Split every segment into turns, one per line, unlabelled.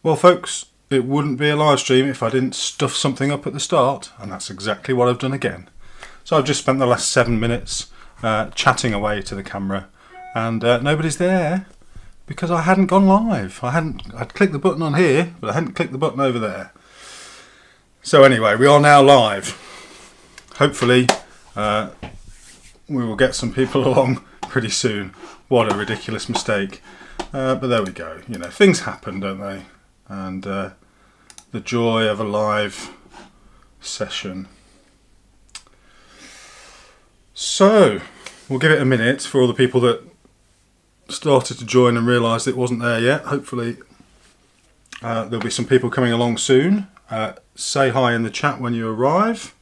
Well folks, it wouldn't be a live stream if I didn't stuff something up at the start, and that's exactly what I've done again. So I've just spent the last 7 minutes chatting away to the camera, and nobody's there because I hadn't gone live. I'd clicked the button on here, but I hadn't clicked the button over there. So anyway, we are now live. Hopefully we will get some people along pretty soon. What a ridiculous mistake. But there we go. You know, things happen, don't they? And the joy of a live session. So we'll give it a minute for all the people that started to join and realised it wasn't there yet. Hopefully there'll be some people coming along soon. Say hi in the chat when you arrive.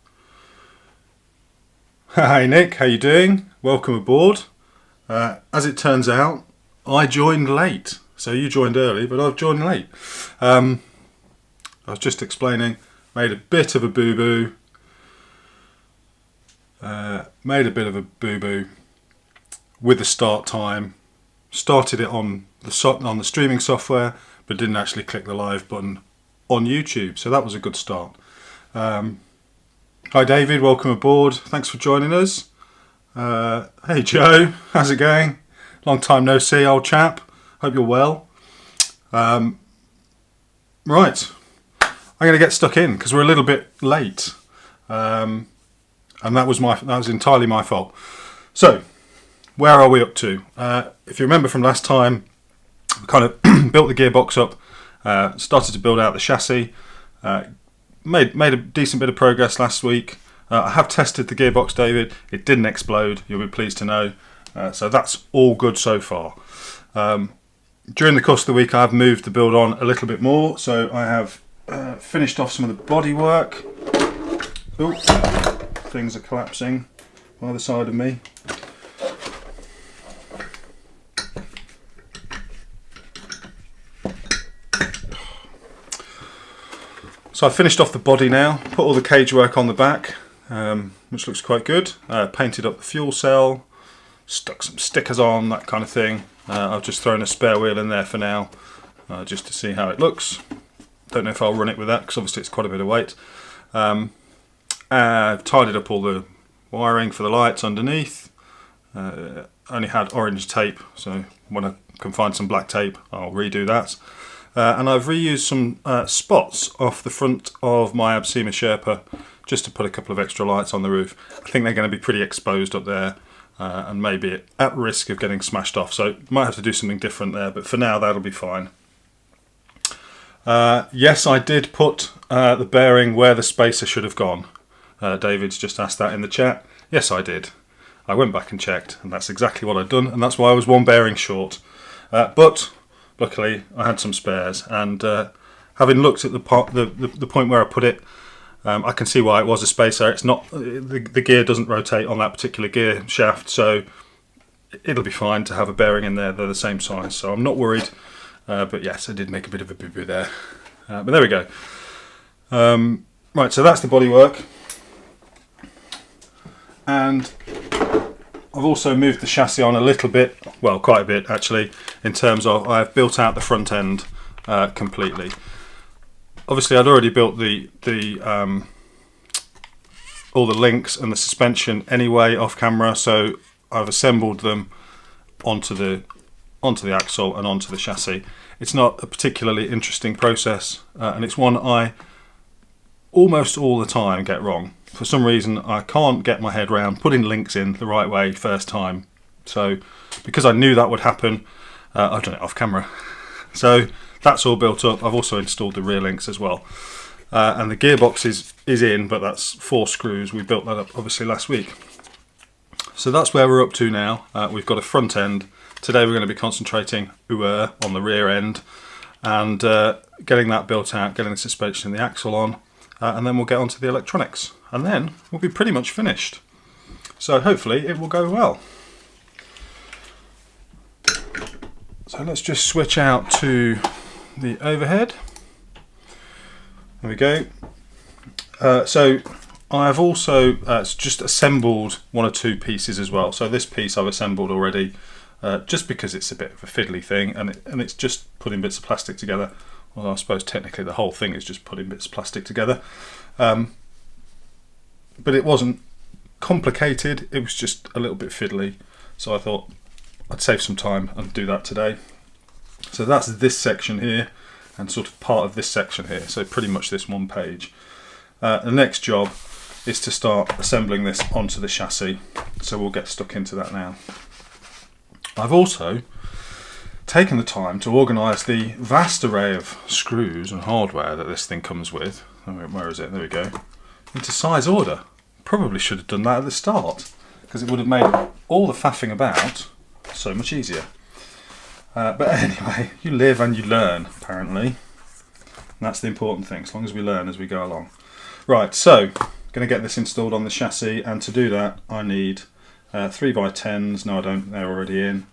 Hi Nick, how you doing? Welcome aboard. As it turns out, I joined late. So you joined early, but I've joined late. I was just explaining, made a bit of a boo-boo. With the start time. Started it on the streaming software, but didn't actually click the live button on YouTube. So that was a good start. Hi David, welcome aboard. Thanks for joining us. Hey Joe, how's it going? Long time no see, old chap. Hope you're well. Right, I'm going to get stuck in because we're a little bit late, and that was entirely my fault. So, where are we up to? If you remember from last time, we kind of built the gearbox up, started to build out the chassis, made a decent bit of progress last week. I have tested the gearbox, David. It didn't explode. You'll be pleased to know. So that's all good so far. During the course of the week I have moved the build on a little bit more, so I have finished off some of the body work. Ooh, things are collapsing by the side of me. So I finished off the body now, put all the cage work on the back, which looks quite good. Painted up the fuel cell, stuck some stickers on, that kind of thing. I've just thrown a spare wheel in there for now, just to see how it looks. Don't know if I'll run it with that because obviously it's quite a bit of weight. I've tidied up all the wiring for the lights underneath. Only had orange tape, so when I can find some black tape I'll redo that. And I've reused some spots off the front of my Absema Sherpa just to put a couple of extra lights on the roof. I think they're going to be pretty exposed up there. And maybe at risk of getting smashed off, so might have to do something different there, but for now that'll be fine. Yes, I did put the bearing where the spacer should have gone. David's just asked that in the chat. Yes, I did. I went back and checked, and that's exactly what I'd done, and that's why I was one bearing short. But luckily I had some spares, and having looked at the point where I put it, I can see why it was a spacer. It's not the gear doesn't rotate on that particular gear shaft, so it'll be fine to have a bearing in there. They're the same size, so I'm not worried. But yes, I did make a bit of a boo-boo there. But there we go. Right, so that's the bodywork, and I've also moved the chassis on a little bit. Well, quite a bit actually. In terms of I've built out the front end completely. Obviously, I'd already built all the links and the suspension anyway off camera, so I've assembled them onto the axle and onto the chassis. It's not a particularly interesting process, and it's one I almost all the time get wrong. For some reason, I can't get my head around putting links in the right way first time. So, because I knew that would happen, I've done it off camera. So that's all built up. I've also installed the rear links as well. And the gearbox is in, but that's 4 screws. We built that up obviously last week. So that's where we're up to now. We've got a front end. Today we're going to be concentrating on the rear end and getting that built out, getting the suspension and the axle on, and then we'll get onto the electronics. And then we'll be pretty much finished. So hopefully it will go well. So let's just switch out to the overhead. There we go. So I've also just assembled 1 or 2 pieces as well. So this piece I've assembled already, just because it's a bit of a fiddly thing, and it's just putting bits of plastic together. Well, I suppose technically the whole thing is just putting bits of plastic together. But it wasn't complicated, it was just a little bit fiddly. So I thought I'd save some time and do that today. So that's this section here and sort of part of this section here. So pretty much this one page. The next job is to start assembling this onto the chassis. So we'll get stuck into that now. I've also taken the time to organise the vast array of screws and hardware that this thing comes with. Where is it? There we go. Into size order. Probably should have done that at the start, because it would have made all the faffing about so much easier. But anyway, you live and you learn, apparently. And that's the important thing, as long as we learn as we go along. Right, so, going to get this installed on the chassis, and to do that I need 3x10s, no I don't, they're already in.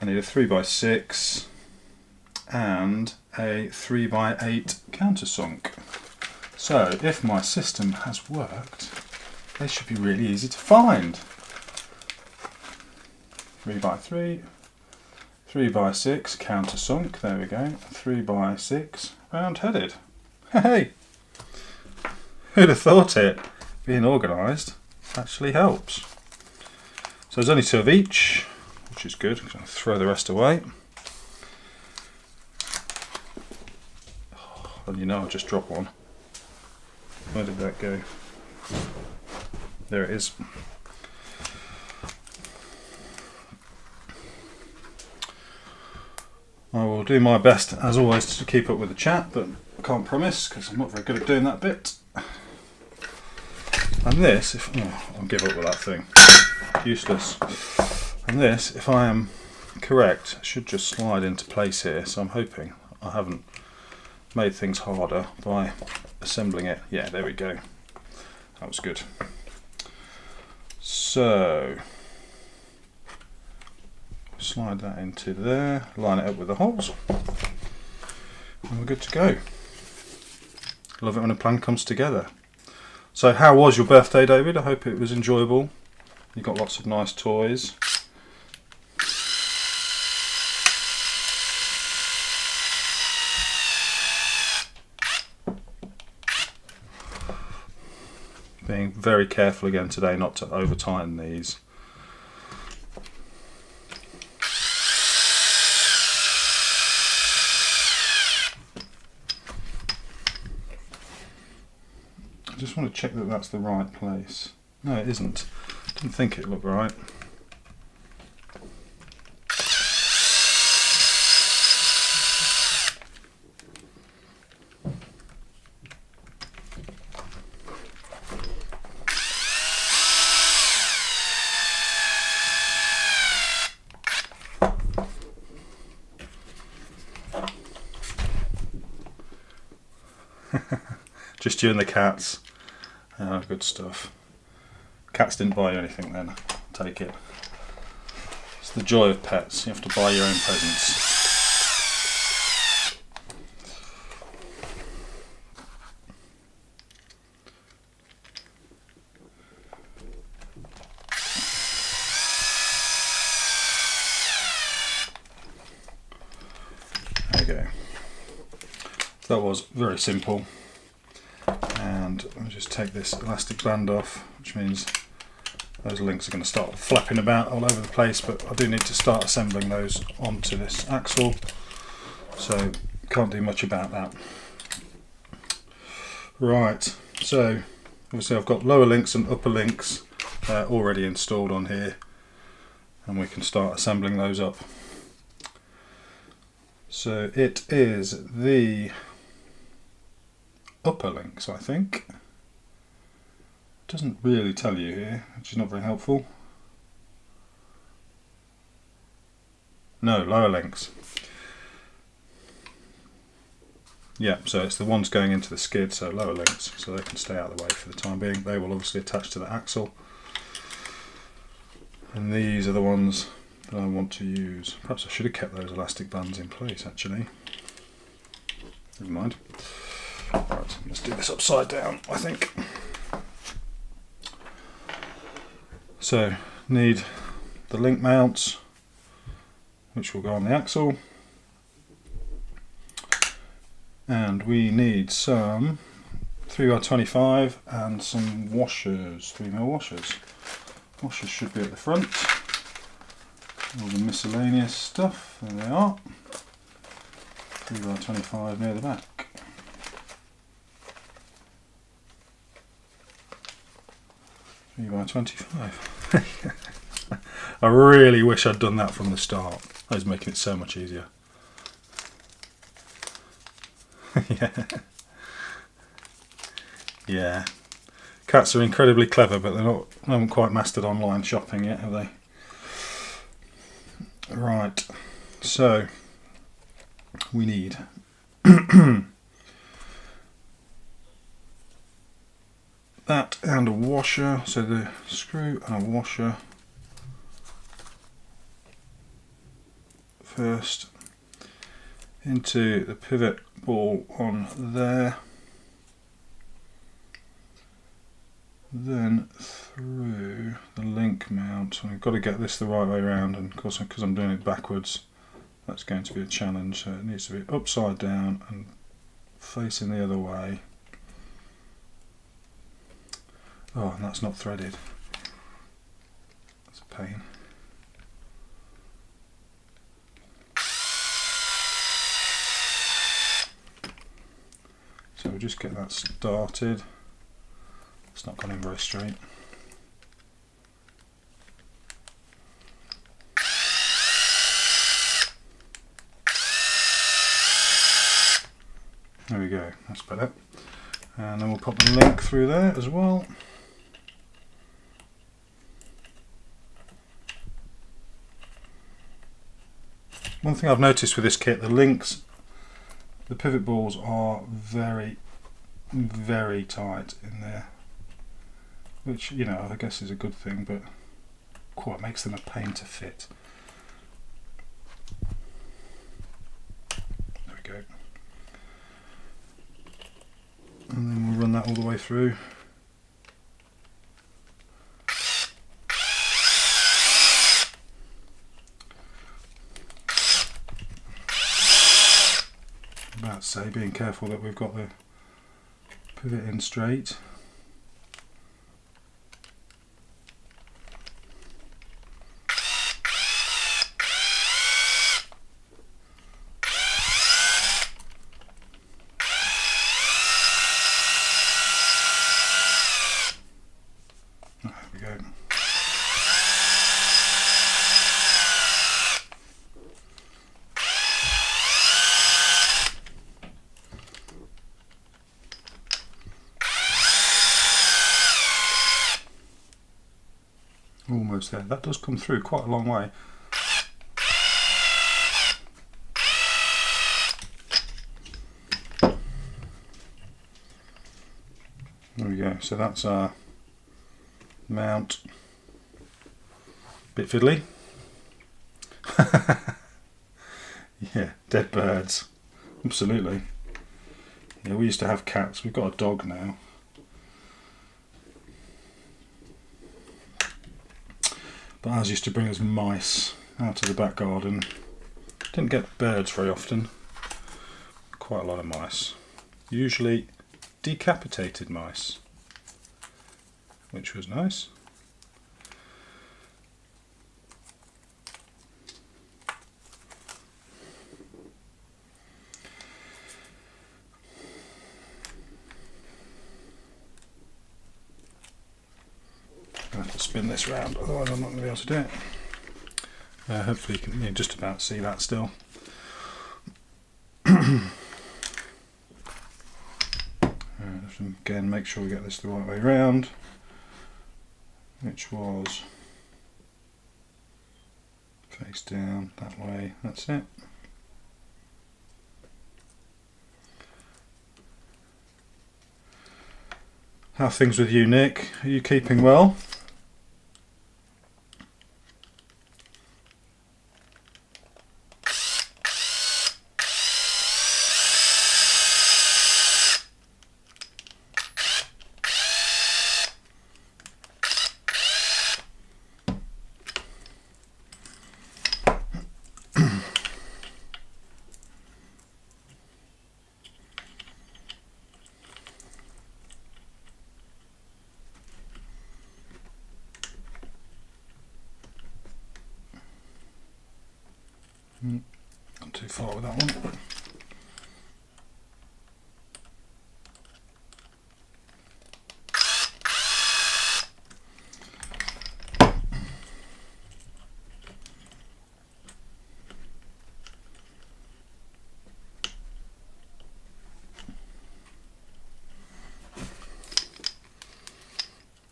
I need a 3x6 and a 3x8 countersunk. So if my system has worked, they should be really easy to find. 3x3, 3x6 countersunk, there we go, 3x6 round-headed. Hey! Who'd have thought it? Being organised actually helps. So there's only 2 of each, which is good, because I'll throw the rest away. Well, you know, I just dropped one. Where did that go? There it is. I will do my best, as always, to keep up with the chat, but I can't promise, because I'm not very good at doing that bit. And this, I'll give up with that thing. Useless. And this, if I am correct, should just slide into place here, so I'm hoping I haven't made things harder by assembling it. Yeah, there we go. That was good. So, slide that into there, line it up with the holes, and we're good to go. Love it when a plan comes together. So how was your birthday, David? I hope it was enjoyable. You got lots of nice toys. Being very careful again today not to over tighten these. I just want to check that that's the right place. No, it isn't. Didn't think it looked right. Just you and the cats. Oh, good stuff. Cats didn't buy you anything then, take it. It's the joy of pets, you have to buy your own presents. There you go. So that was very simple. And I'll just take this elastic band off, which means those links are going to start flapping about all over the place, but I do need to start assembling those onto this axle, so can't do much about that. Right, so obviously I've got lower links and upper links already installed on here, and we can start assembling those up. So it is the upper links, I think. Doesn't really tell you here, which is not very helpful. No, lower links. Yeah, so it's the ones going into the skid, so lower links, so they can stay out of the way for the time being. They will obviously attach to the axle. And these are the ones that I want to use. Perhaps I should have kept those elastic bands in place, actually. Never mind. Right, let's do this upside down, I think. So, need the link mounts, which will go on the axle. And we need some 3x25 and some washers, 3mm washers. Washers should be at the front. All the miscellaneous stuff, there they are. 3x25 near the back. By 25. I really wish I'd done that from the start. That was making it so much easier. Yeah. Cats are incredibly clever, but they haven't quite mastered online shopping yet, have they? Right. So we need that and a washer, so the screw and a washer first into the pivot ball on there, then through the link mount. I've got to get this the right way around, and of course because I'm doing it backwards that's going to be a challenge, so it needs to be upside down and facing the other way. Oh, and that's not threaded. That's a pain. So we'll just get that started. It's not gone in very straight. There we go, that's better. And then we'll pop the link through there as well. One thing I've noticed with this kit, the links, the pivot balls are very, very tight in there, which, you know, I guess is a good thing, but quite makes them a pain to fit. There we go. And then we'll run that all the way through. About to say, being careful that we've got the pivot in straight. There we go. Almost there. That does come through quite a long way. There we go. So that's our mount. Bit fiddly. Yeah, dead birds. Absolutely. Yeah, we used to have cats. We've got a dog now. But ours used to bring us mice out of the back garden. Didn't get birds very often. Quite a lot of mice. Usually decapitated mice, which was nice. I have to spin this round, otherwise I'm not going to be able to do it. Hopefully you can just about see that still. Again, make sure we get this the right way round, which was face down that way. That's it. How are things with you, Nick? Are you keeping well? far with that one.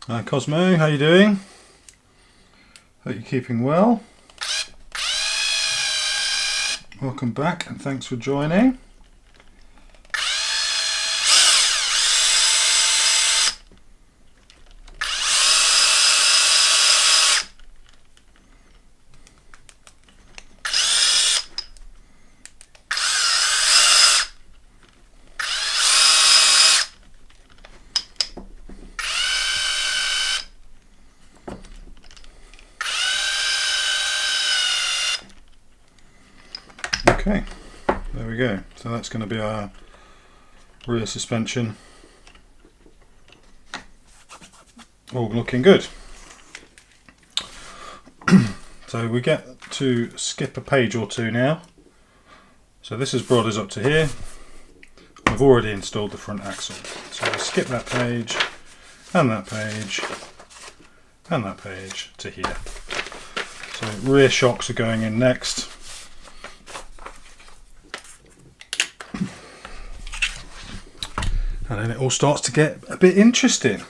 Hi Cosmo, how you doing? Hope you're keeping well. Welcome back and thanks for joining. Okay, there we go. So that's going to be our rear suspension. All looking good. So we get to skip a page or two now. So this has brought us up to here. We've already installed the front axle. So we skip that page, and that page, and that page to here. So rear shocks are going in next. And then it all starts to get a bit interesting.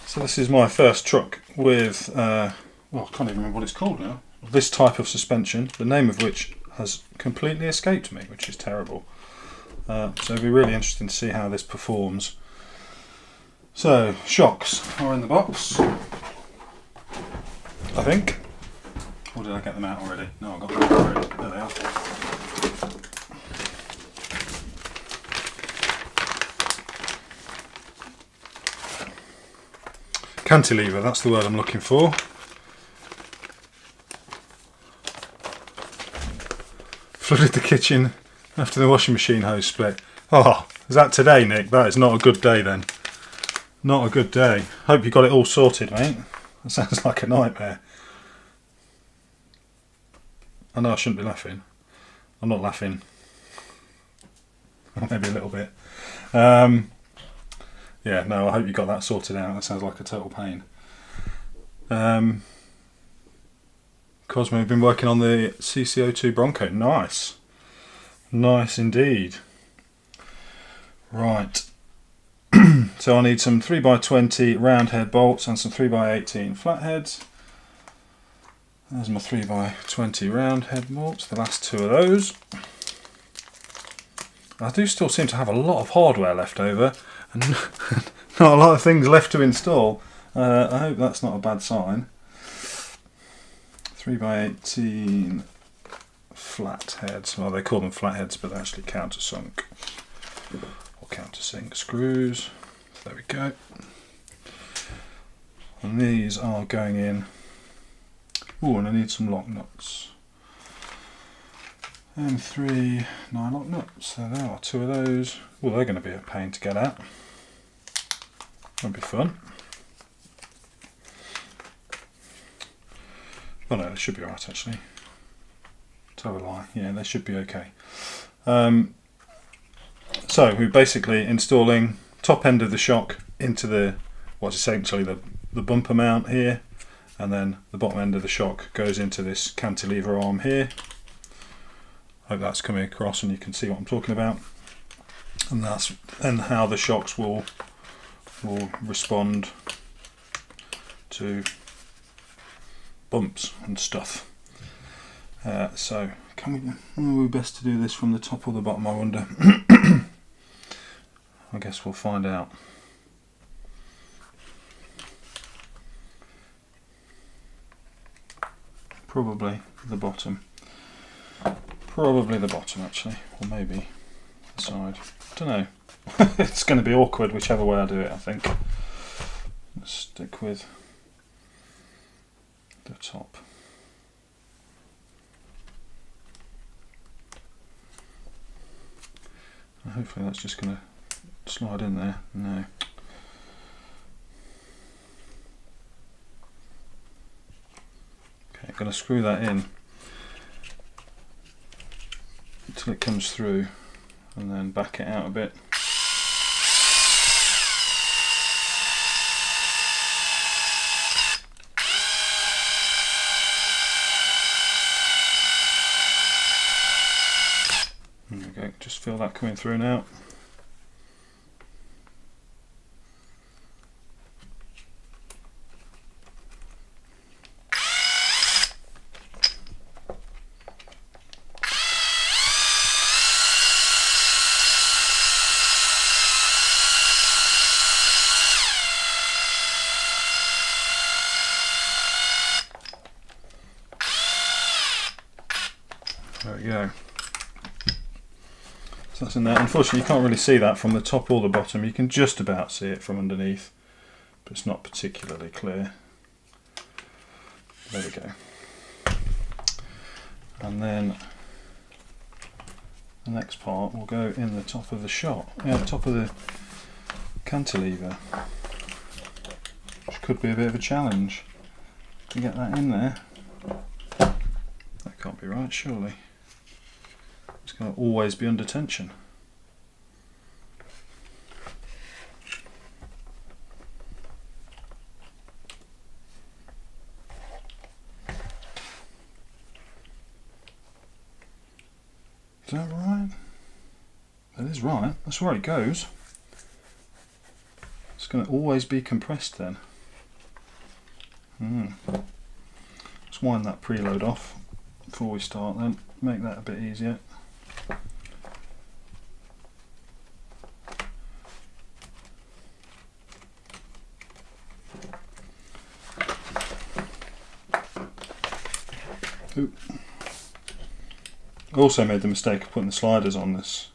So this is my first truck with, well, I can't even remember what it's called now. This type of suspension, the name of which has completely escaped me, which is terrible. So it'll be really interesting to see how this performs. So, shocks are in the box, I think. Or did I get them out already? No, I got them out already. There they are. Cantilever, that's the word I'm looking for. Flooded the kitchen after the washing machine hose split. Oh, is that today, Nick? That is not a good day then. Not a good day. Hope you got it all sorted, mate. That sounds like a nightmare. I know I shouldn't be laughing. I'm not laughing. Maybe a little bit. Yeah, no, I hope you got that sorted out. That sounds like a total pain. Cosmo, we've been working on the CC02 Bronco. Nice. Nice indeed. Right. So I need some 3x20 round head bolts and some 3x18 flatheads. There's my 3x20 round head bolts, the last two of those. I do still seem to have a lot of hardware left over and not a lot of things left to install. I hope that's not a bad sign. 3x18 flatheads. Well, they call them flatheads, but they're actually countersunk or countersink screws. So there we go. And these are going in. Oh, and I need some lock nuts. And 3 9-lock nuts. So there are two of those. Well, they're going to be a pain to get out. That'll be fun. Oh no, they should be alright actually. Tell a lie. Yeah, they should be okay. So we're basically installing top end of the shock into the what's essentially the bumper mount here, and then the bottom end of the shock goes into this cantilever arm here. Hope that's coming across and you can see what I'm talking about. And that's how the shocks will respond to bumps and stuff. So will we best to do this from the top or the bottom, I wonder? I guess we'll find out. Probably the bottom. Probably the bottom actually, or maybe the side. I don't know. It's going to be awkward whichever way I do it, I think. Let's stick with the top. Hopefully that's just going to slide in there. No. Okay, I'm going to screw that in till it comes through and then back it out a bit. There we go, just feel that coming through now. There we go. So that's in there. Unfortunately, you can't really see that from the top or the bottom. You can just about see it from underneath, but it's not particularly clear. There we go. And then the next part will go in the top of the shot, top of the cantilever, which could be a bit of a challenge to get that in there. That can't be right, surely. It's going to always be under tension. Is that right? That is right. That's where it goes. It's going to always be compressed then. Let's wind that preload off before we start then. Make that a bit easier. Oop. I also made the mistake of putting the sliders on this,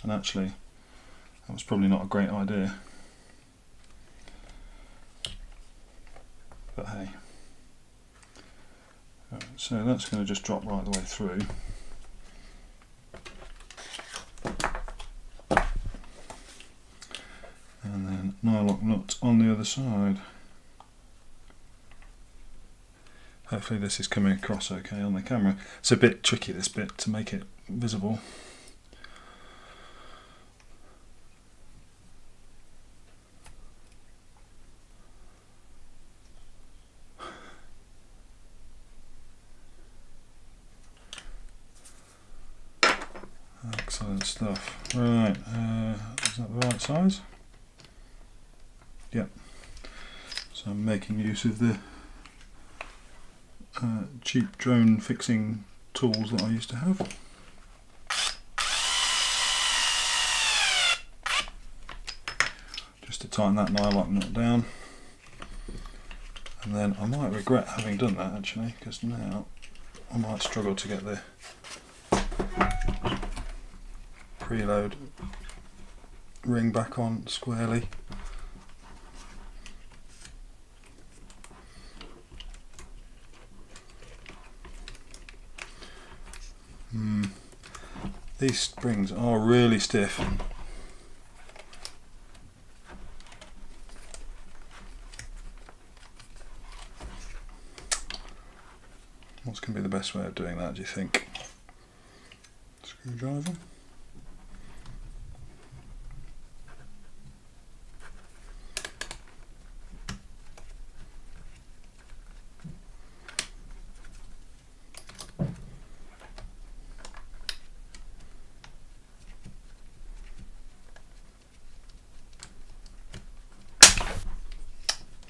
and actually that was probably not a great idea, but hey. Right, so that's going to just drop right the way through. And then nylock nut on the other side. Hopefully this is coming across okay on the camera. It's a bit tricky, this bit, to make it visible. Excellent stuff. Right, is that the right size? Yep. So I'm making use of the cheap drone fixing tools that I used to have. Just to tighten that nylock nut down. And then I might regret having done that actually, because now I might struggle to get the preload ring back on squarely. These springs are really stiff. What's going to be the best way of doing that, do you think? Screwdriver?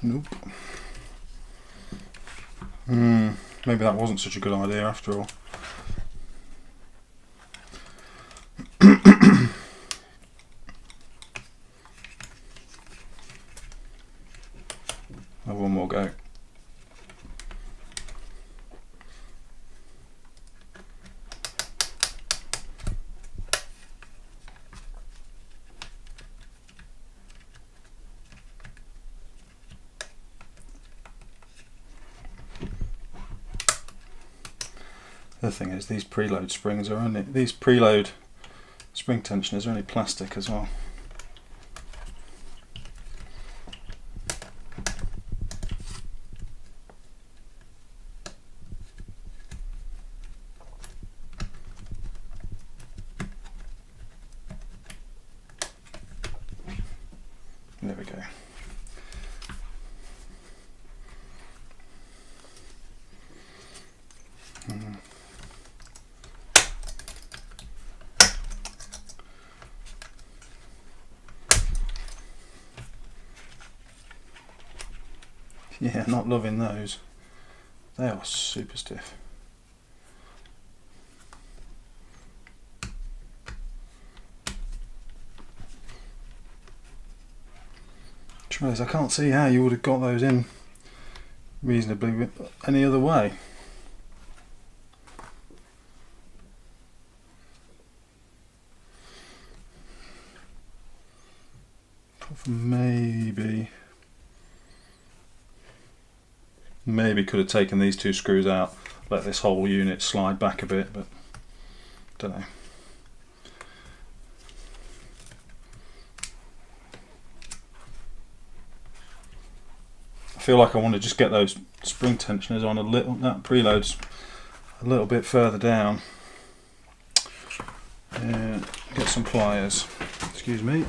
Nope. Maybe that wasn't such a good idea after all. Have one more go. The thing is, these preload springs are only, these preload spring tensioners are only plastic as well. There we go. Yeah, not loving those. They are super stiff. Trouble is, I can't see how you would have got those in reasonably any other way. Maybe could have taken these two screws out, let this whole unit slide back a bit, but don't know. I feel like I want to just get those spring tensioners on a little, that preload's a little bit further down. Get some pliers. Excuse me.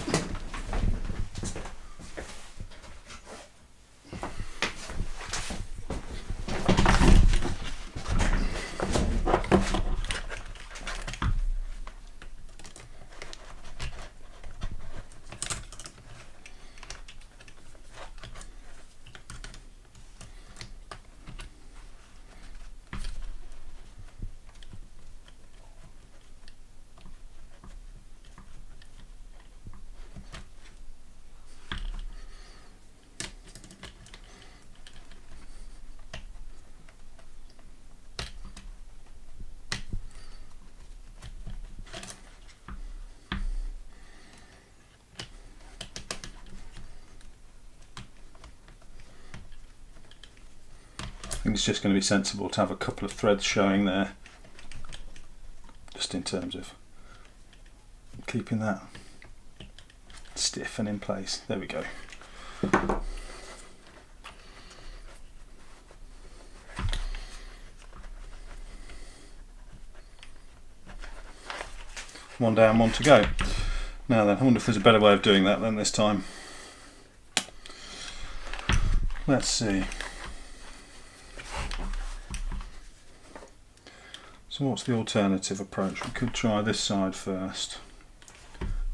I think it's just going to be sensible to have a couple of threads showing there, just in terms of keeping that stiff and in place. There we go. One down, one to go. Now then, I wonder if there's a better way of doing that than this time. Let's see. So what's the alternative approach? We could try this side first.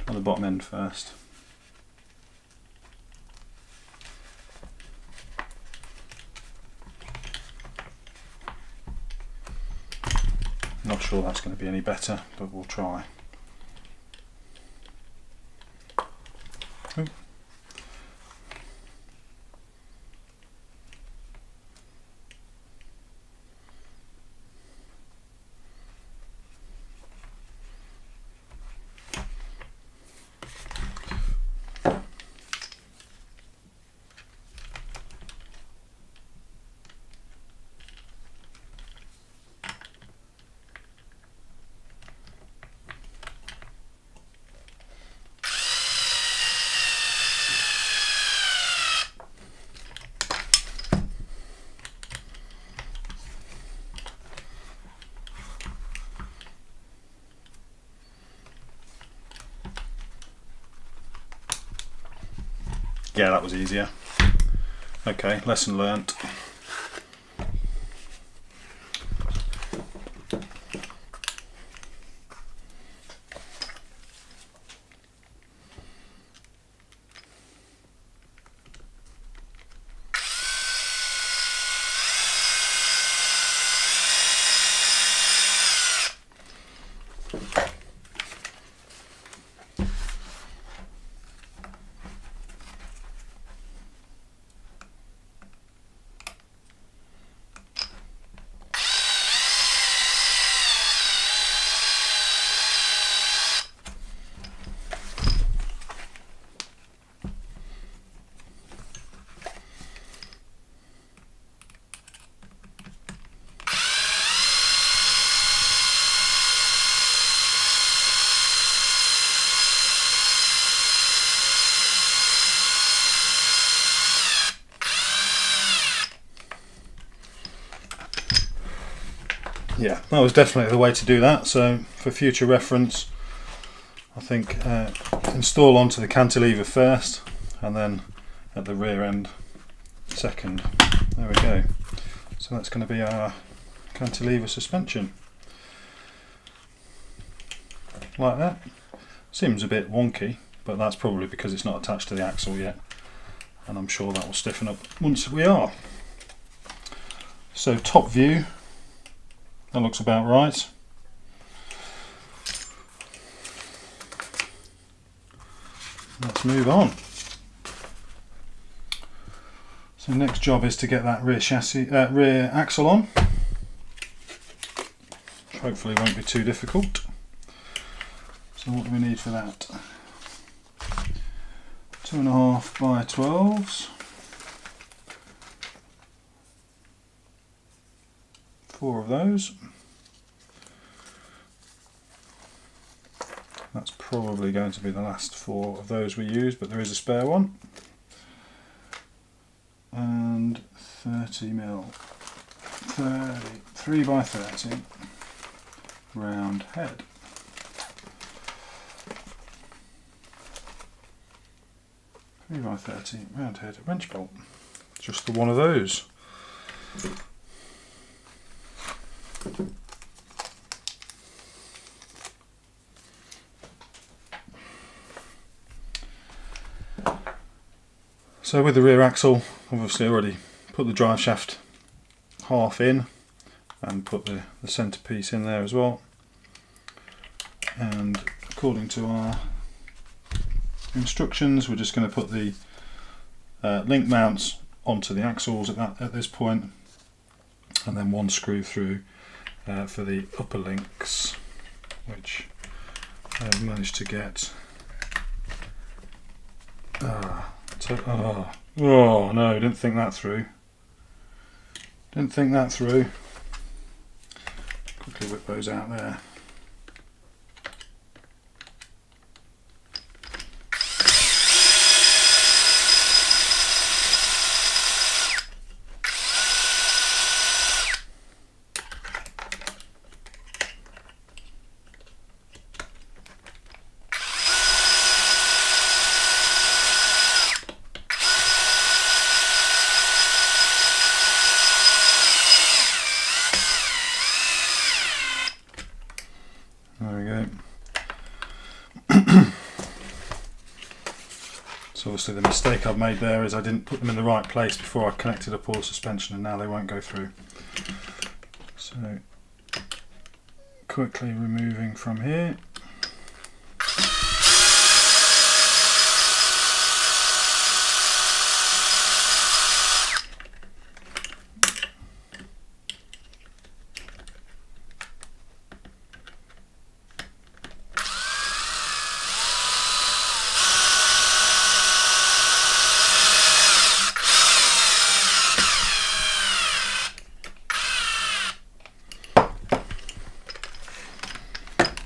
Try the bottom end first. Not sure that's going to be any better, but we'll try. Ooh. Yeah, that was easier. Okay, lesson learnt. Yeah, that was definitely the way to do that. So for future reference, I think install onto the cantilever first, and then at the rear end second. There we go. So that's going to be our cantilever suspension. Like that. Seems a bit wonky, but that's probably because it's not attached to the axle yet, and I'm sure that will stiffen up once we are. So top view, that looks about right. Let's move on. So next job is to get that rear axle on. Hopefully won't be too difficult. So what do we need for that? 2.5 by 12s. 4 of those. That's probably going to be the last 4 of those we use, but there is a spare one. And 30mm, 3 by 30 round head. 3 by 30 round head wrench bolt. Just the one of those. So with the rear axle, obviously I already put the drive shaft half in and put the centrepiece in there as well. And according to our instructions, we're just going to put the link mounts onto the axles at this point, and then 1 screw through for the upper links, which I've managed to get. Oh no, didn't think that through. Didn't think that through. Quickly whip those out there. There we go. So obviously the mistake I've made there is I didn't put them in the right place before I connected up all the suspension, and now they won't go through. So quickly removing from here.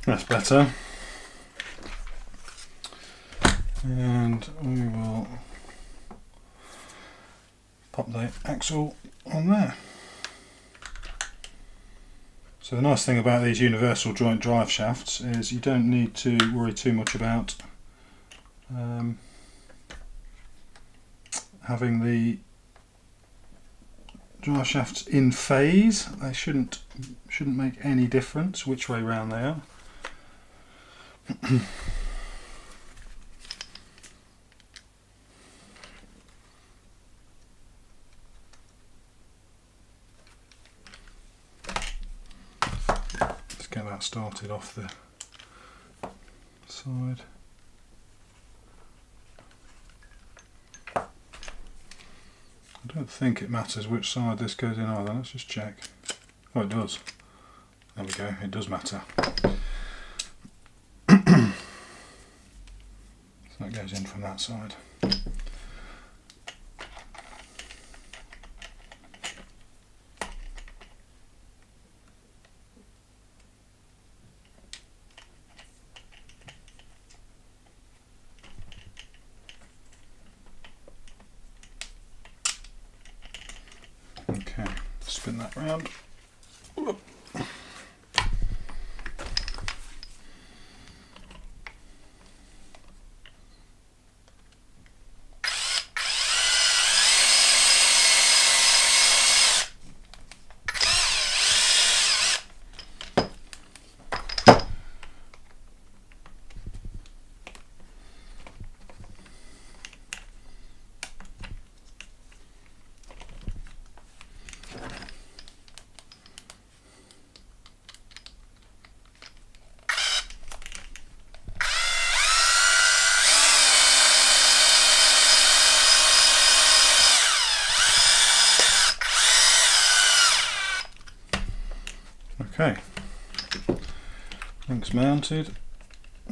That's better. And we will pop the axle on there. So the nice thing about these universal joint drive shafts is you don't need to worry too much about having the drive shafts in phase. They shouldn't make any difference which way round they are. Let's get that started off the side. I don't think it matters which side this goes in either. Let's just check. Oh, it does. There we go, it does matter. So that goes in from that side. Okay, spin that round. Okay, links mounted.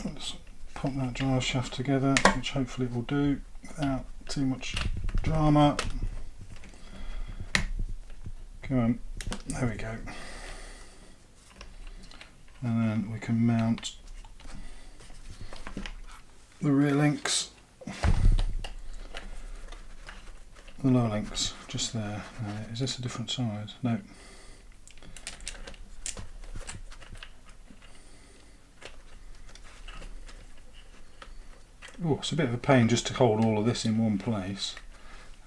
Let's pop that drive shaft together, which hopefully will do without too much drama. Come on, there we go. And then we can mount the rear links, the lower links, just there. Is this a different size? No. Oh, it's a bit of a pain just to hold all of this in one place.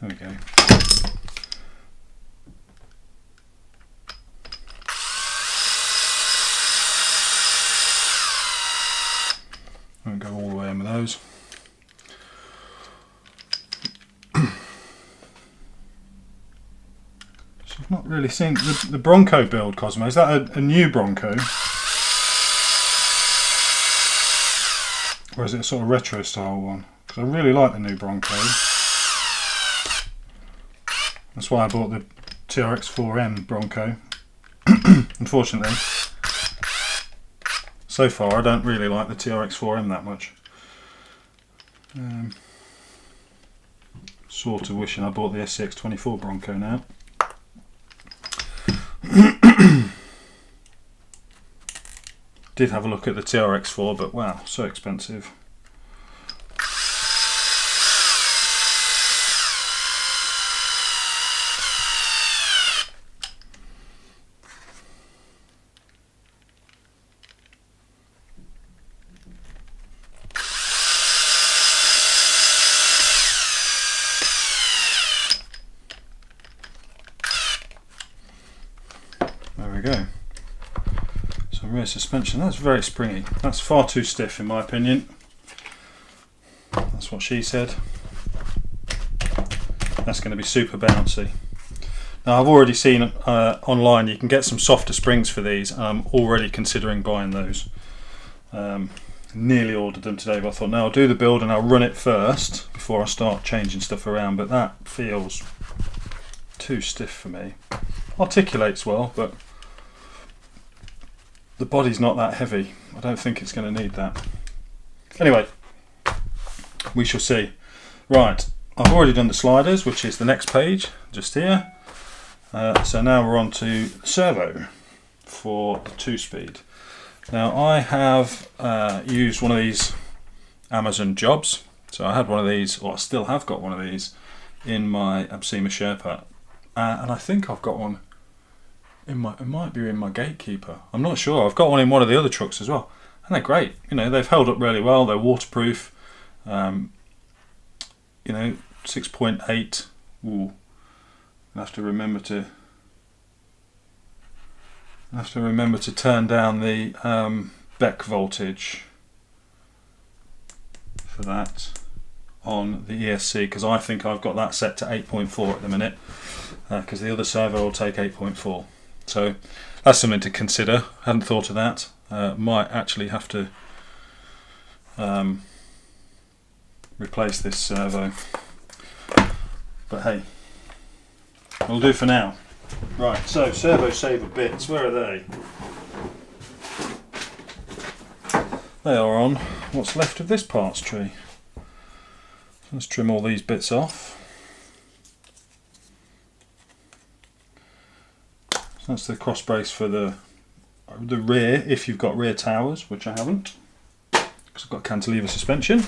There we go. I won't go all the way in with those. So I've not really seen the Bronco build, Cosmo. Is that a new Bronco? Or is it a sort of retro style one? Because I really like the new Bronco. That's why I bought the TRX4M Bronco. Unfortunately, so far I don't really like the TRX4M that much. Sort of wishing I bought the SCX24 Bronco now. Did have a look at the TRX4, but wow, so expensive. There we go. So rear suspension, that's very springy. That's far too stiff in my opinion. That's what she said. That's going to be super bouncy. Now I've already seen online you can get some softer springs for these, and I'm already considering buying those. Nearly ordered them today, but I thought no, I'll do the build and I'll run it first before I start changing stuff around, but that feels too stiff for me. Articulates well, but the body's not that heavy. I don't think it's going to need that. Anyway, we shall see. Right, I've already done the sliders, which is the next page, just here. So now we're on to servo for the 2-speed. Now I have used one of these Amazon jobs. So I had one of these, or I still have got one of these, in my Absima Sherpa. And I think I've got one in my, it might be in my Gatekeeper. I'm not sure. I've got one in one of the other trucks as well. And they're great. You know, they've held up really well. They're waterproof. You know, 6.8. Ooh. I have to remember to turn down the Beck voltage for that on the ESC, because I think I've got that set to 8.4 at the minute, because the other servo will take 8.4. So that's something to consider. Hadn't thought of that. Might actually have to replace this servo, but hey, it'll do for now. Right, so servo saver bits, where are they? They are on what's left of this parts tree. Let's trim all these bits off. So that's the cross brace for the rear, if you've got rear towers, which I haven't, because I've got cantilever suspension.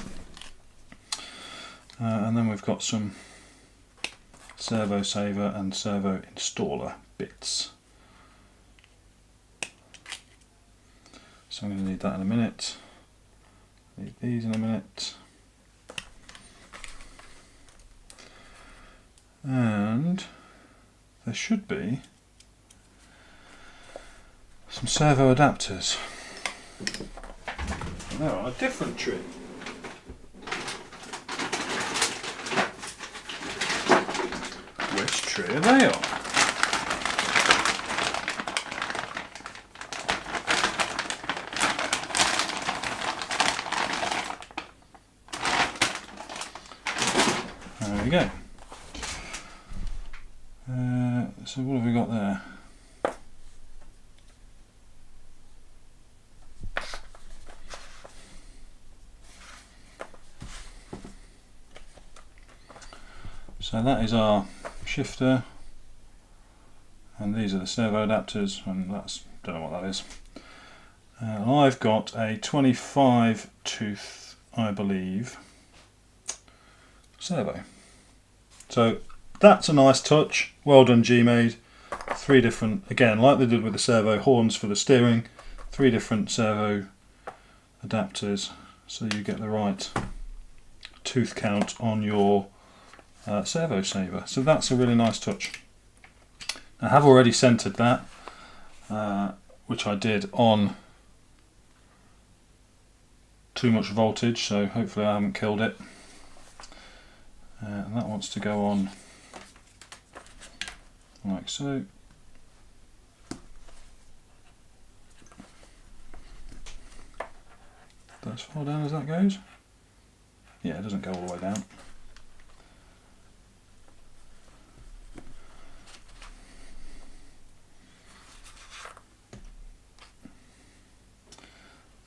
And then we've got some servo saver and servo installer bits. So I'm going to need that in a minute. Need these in a minute. And there should be some servo adapters. They're on a different tree. Which tree are they on? There we go. So what have we got there? So that is our shifter, and these are the servo adapters, and that's, don't know what that is. And I've got a 25 tooth, I believe, servo. So that's a nice touch. Well done, GMADE. 3 different, again, like they did with the servo horns for the steering, 3 different servo adapters, so you get the right tooth count on your servo saver. So that's a really nice touch. I have already centered that, which I did on too much voltage, so hopefully I haven't killed it. And that wants to go on like so. As far down as that goes. Yeah, it doesn't go all the way down.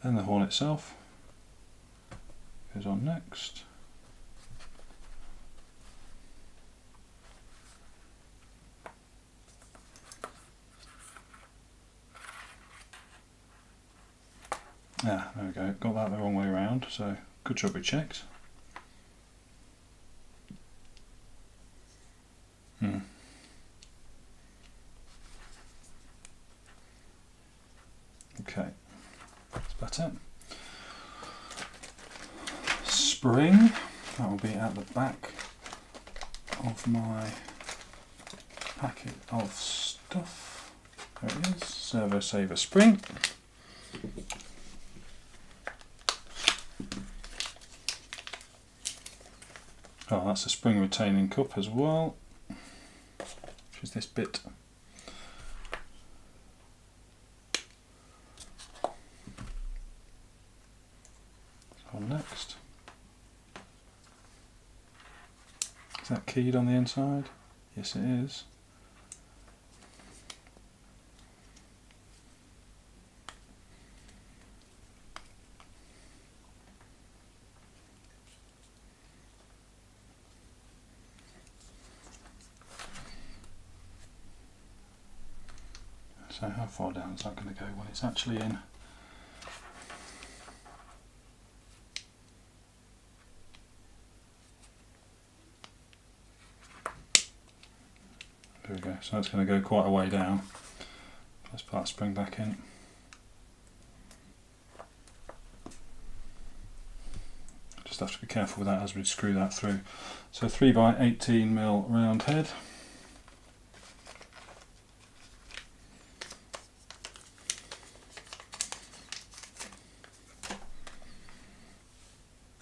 Then the horn itself goes on next. Ah, there we go, got that the wrong way around, so good job we checked. Okay, that's better. Spring, that will be at the back of my packet of stuff. There it is, servo saver spring. Oh, that's a spring retaining cup as well, which is this bit. So next, is that keyed on the inside? Yes, it is. So how far down is that going to go when it's actually in? There we go, so it's going to go quite a way down. Let's put that spring back in. Just have to be careful with that as we screw that through. So 3x18mm round head.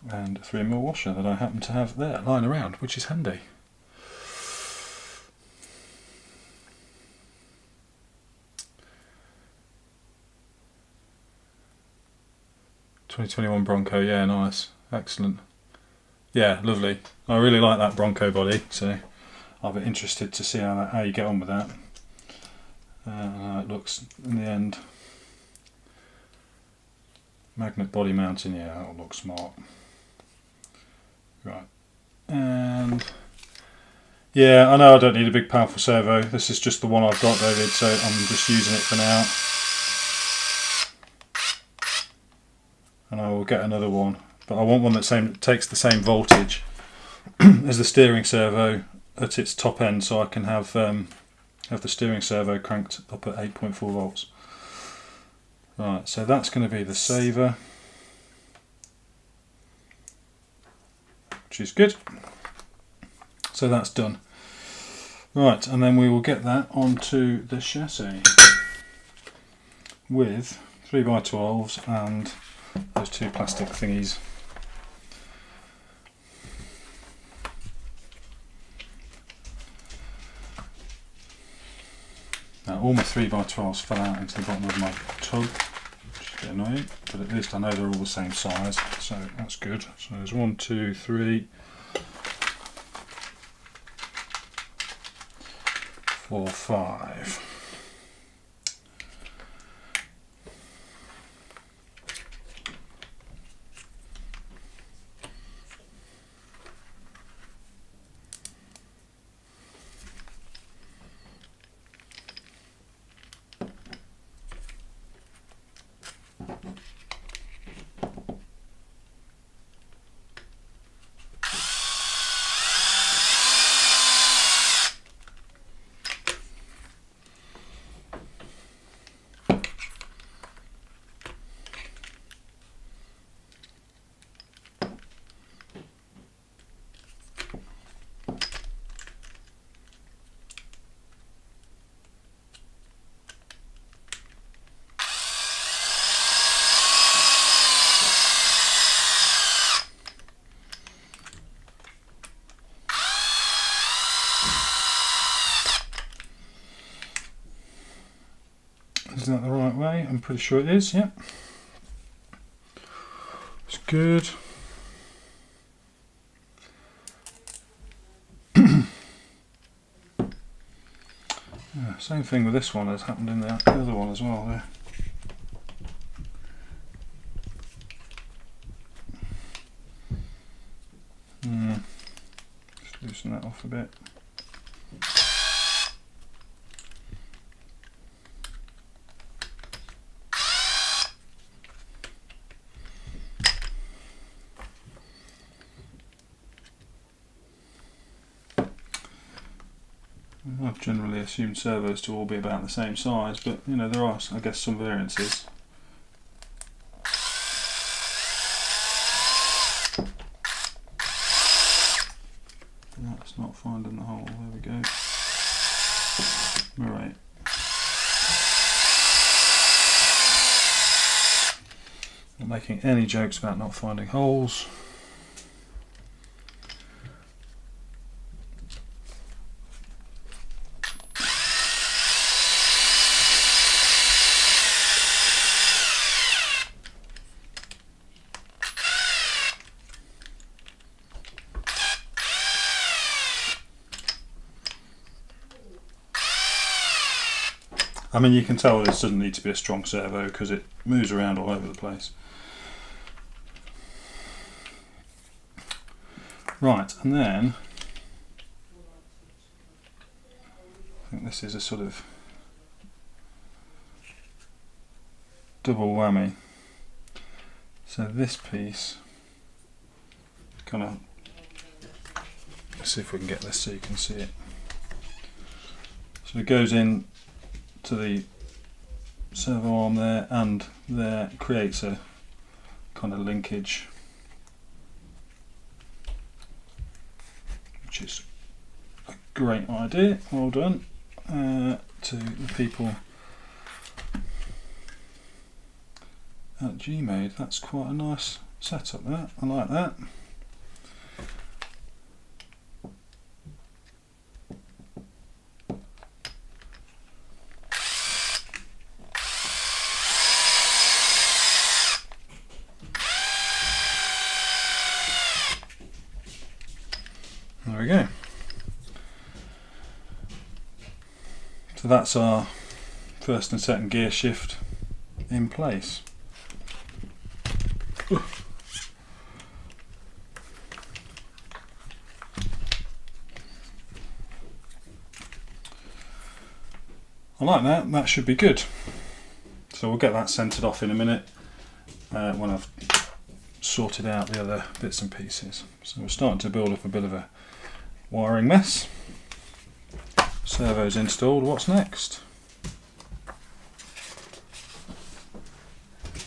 And a 3mm washer that I happen to have there lying around, which is handy. '21 Bronco, yeah, nice, excellent. Yeah, lovely. I really like that Bronco body, so I'll be interested to see how you get on with that. How it looks in the end. Magnet body mounting, yeah, that'll look smart. Right, and yeah, I know I don't need a big powerful servo. This is just the one I've got, David, so I'm just using it for now. And I will get another one, but I want one that takes the same voltage as the steering servo at its top end, so I can have the steering servo cranked up at 8.4 volts. Right, so that's going to be the saver, which is good. So that's done. Right, and then we will get that onto the chassis with 3x12s and those 2 plastic thingies. Now all my 3x12s fell out into the bottom of my tub, which is a bit annoying, but at least I know they're all the same size, so that's good. So there's 1, 2, 3, 4, 5. Is that the right way? I'm pretty sure it is, yep. It's good. Yeah, same thing with this one as happened in the other one as well there. Just loosen that off a bit. I've generally assumed servos to all be about the same size, but you know, there are, I guess, some variances. That's not finding the hole, there we go. Alright. Not making any jokes about not finding holes. I mean, you can tell this doesn't need to be a strong servo because it moves around all over the place. Right, and then I think this is a sort of double whammy. So this piece kind of, let's see if we can get this so you can see it. So it goes in to the servo arm there, and there creates a kind of linkage, which is a great idea. Well done to the people at GMADE. That's quite a nice setup there. I like that. There we go. So that's our first and second gear shift in place. I like that, that should be good. So we'll get that centered off in a minute when I've sorted out the other bits and pieces. So we're starting to build up a bit of a wiring mess. Servo's installed, what's next?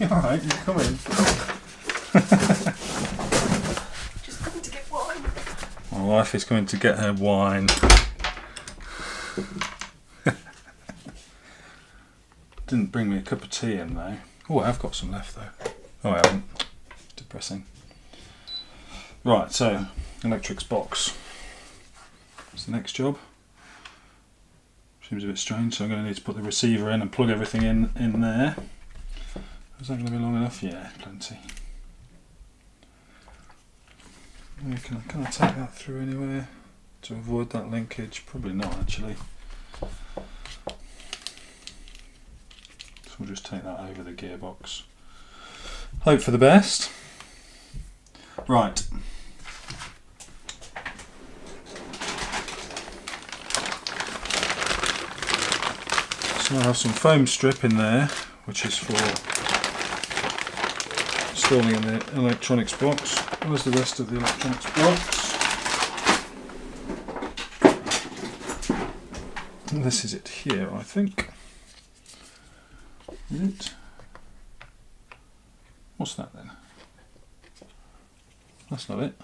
Alright, you're coming.
Just coming to get wine.
My wife is coming to get her wine. Didn't bring me a cup of tea in though. Oh, I have got some left though. Oh, I haven't. Depressing. Right, so electrics box. That's the next job. Seems a bit strange, so I'm going to need to put the receiver in and plug everything in there. Is that going to be long enough? Yeah, plenty. Yeah, can I take that through anywhere to avoid that linkage? Probably not actually. So we'll just take that over the gearbox. Hope for the best. Right. So I have some foam strip in there, which is for installing in the electronics box. Where's the rest of the electronics box? And this is it here, I think. Is it? What's that then? That's not it.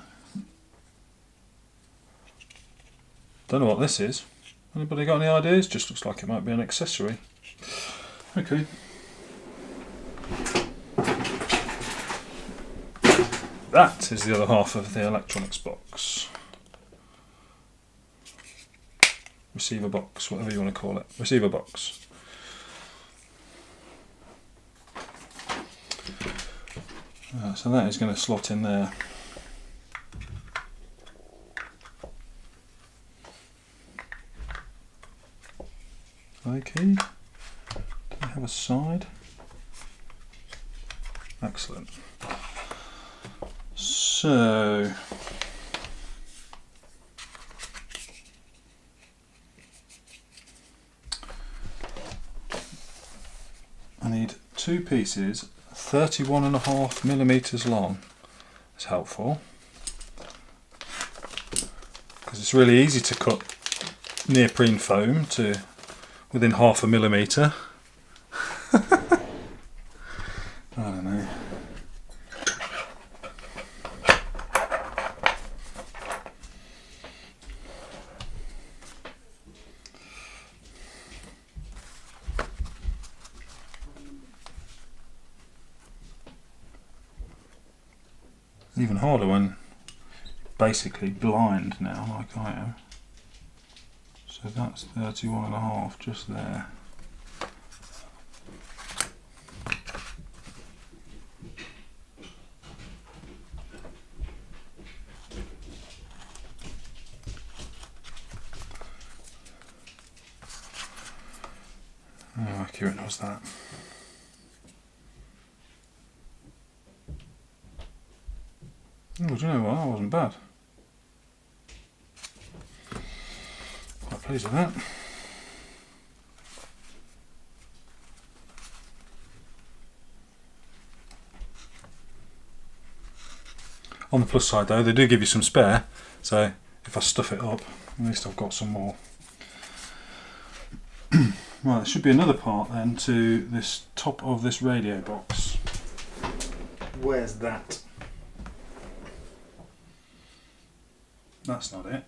Don't know what this is. Anybody got any ideas? Just looks like it might be an accessory. Okay. That is the other half of the electronics box. Receiver box, whatever you want to call it. Receiver box. So that is going to slot in there. Okay, do they have a side? Excellent. So I need two pieces 31.5mm long. It's helpful because it's really easy to cut neoprene foam to within 0.5 millimetre. I don't know. Even harder when basically blind now, like I am. So that's 31.5 just there. How accurate was that? Oh, do you know what? That wasn't bad. Quite pleased with that. On the plus side though, they do give you some spare, so if I stuff it up, at least I've got some more. Right, there should be another part then to this top of this radio box. Where's that? That's not it.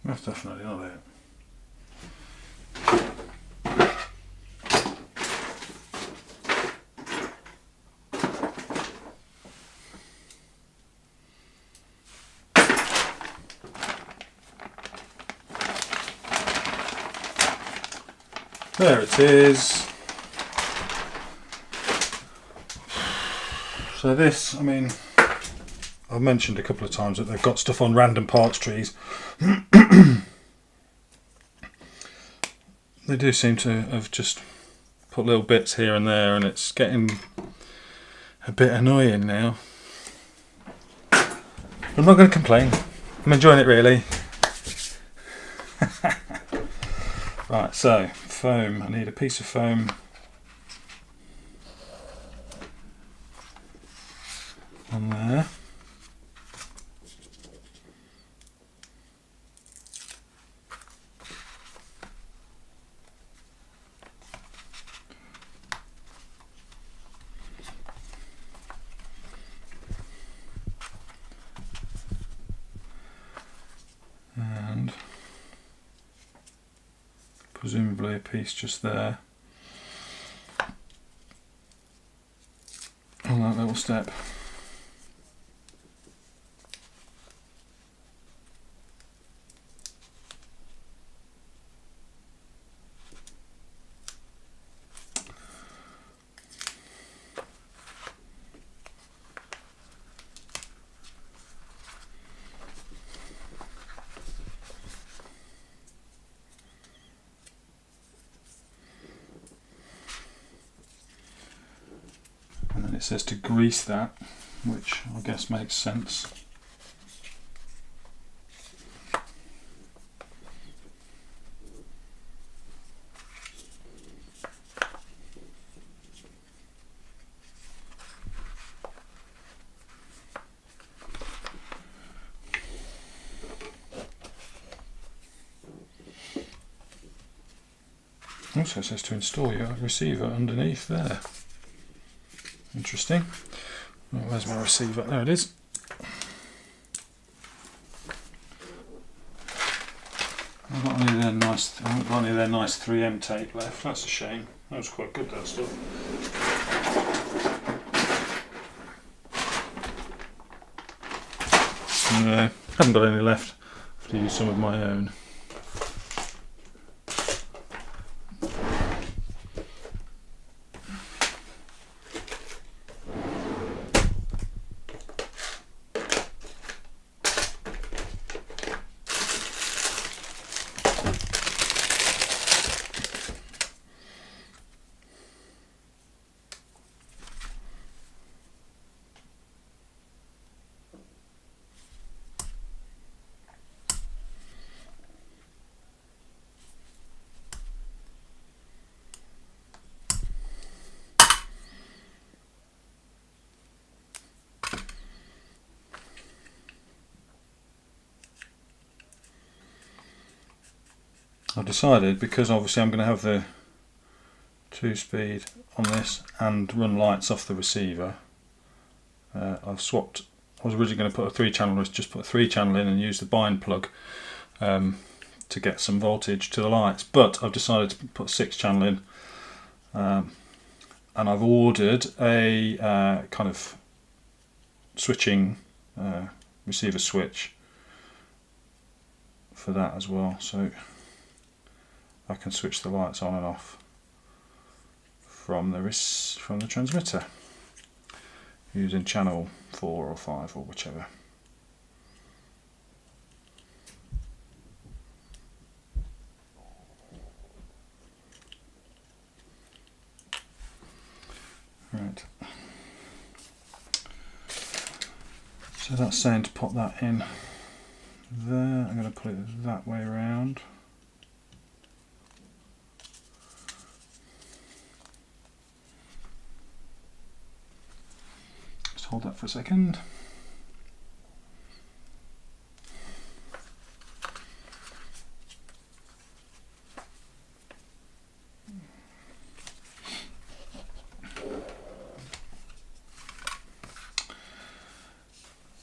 That's definitely not it. There it is. So this, I mean, I've mentioned a couple of times that they've got stuff on random parts trees. They do seem to have just put little bits here and there, and it's getting a bit annoying now. I'm not going to complain. I'm enjoying it really. Right, so foam. I need a piece of foam on there. And presumably a piece just there on that little step. And then it says to grease that. which I guess makes sense. Also says to install your receiver underneath there. Interesting. Oh, where's my receiver? There it is. I haven't got any of their nice 3M tape left. That's a shame. That was quite good, that stuff. No, haven't got any left. I have to use some of my own. I've decided, because obviously I'm going to have the 2-speed on this and run lights off the receiver, I've swapped. I was originally going to put a 3-channel, just put a 3-channel in and use the bind plug to get some voltage to the lights, but I've decided to put a 6-channel in, and I've ordered a kind of switching receiver switch for that as well, so I can switch the lights on and off from the transmitter using channel 4 or 5 or whichever. Right. So that's saying to pop that in there. I'm going to put it that way around. Hold that for a second.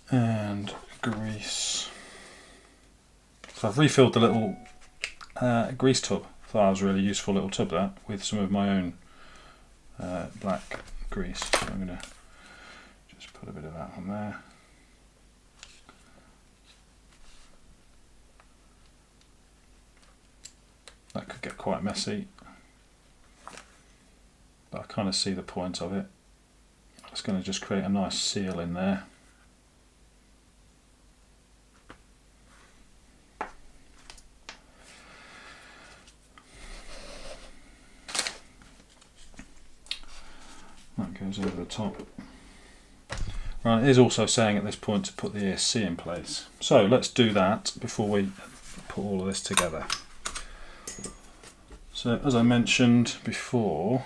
And grease. So I've refilled the little grease tub. Thought that was a really useful little tub, that, with some of my own black grease. So I'm going to just put a bit of that on there. That could get quite messy, but I kind of see the point of it. It's going to just create a nice seal in there. That goes over the top. Right, it is also saying at this point to put the ESC in place. So let's do that before we put all of this together. So as I mentioned before,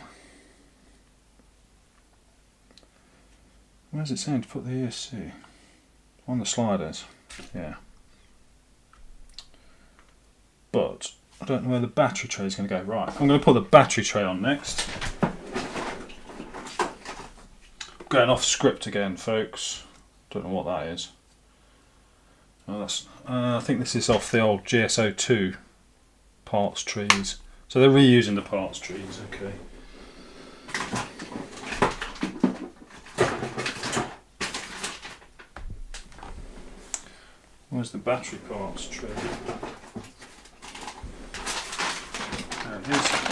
where's it saying to put the ESC? On the sliders, yeah. But I don't know where the battery tray is going to go. Right, I'm going to put the battery tray on next. Going off script again, folks. Don't know what that is. Oh, that's. I think this is off the old GS02 parts trees. So they're reusing the parts trees. Okay. Where's the battery parts tree? There it is.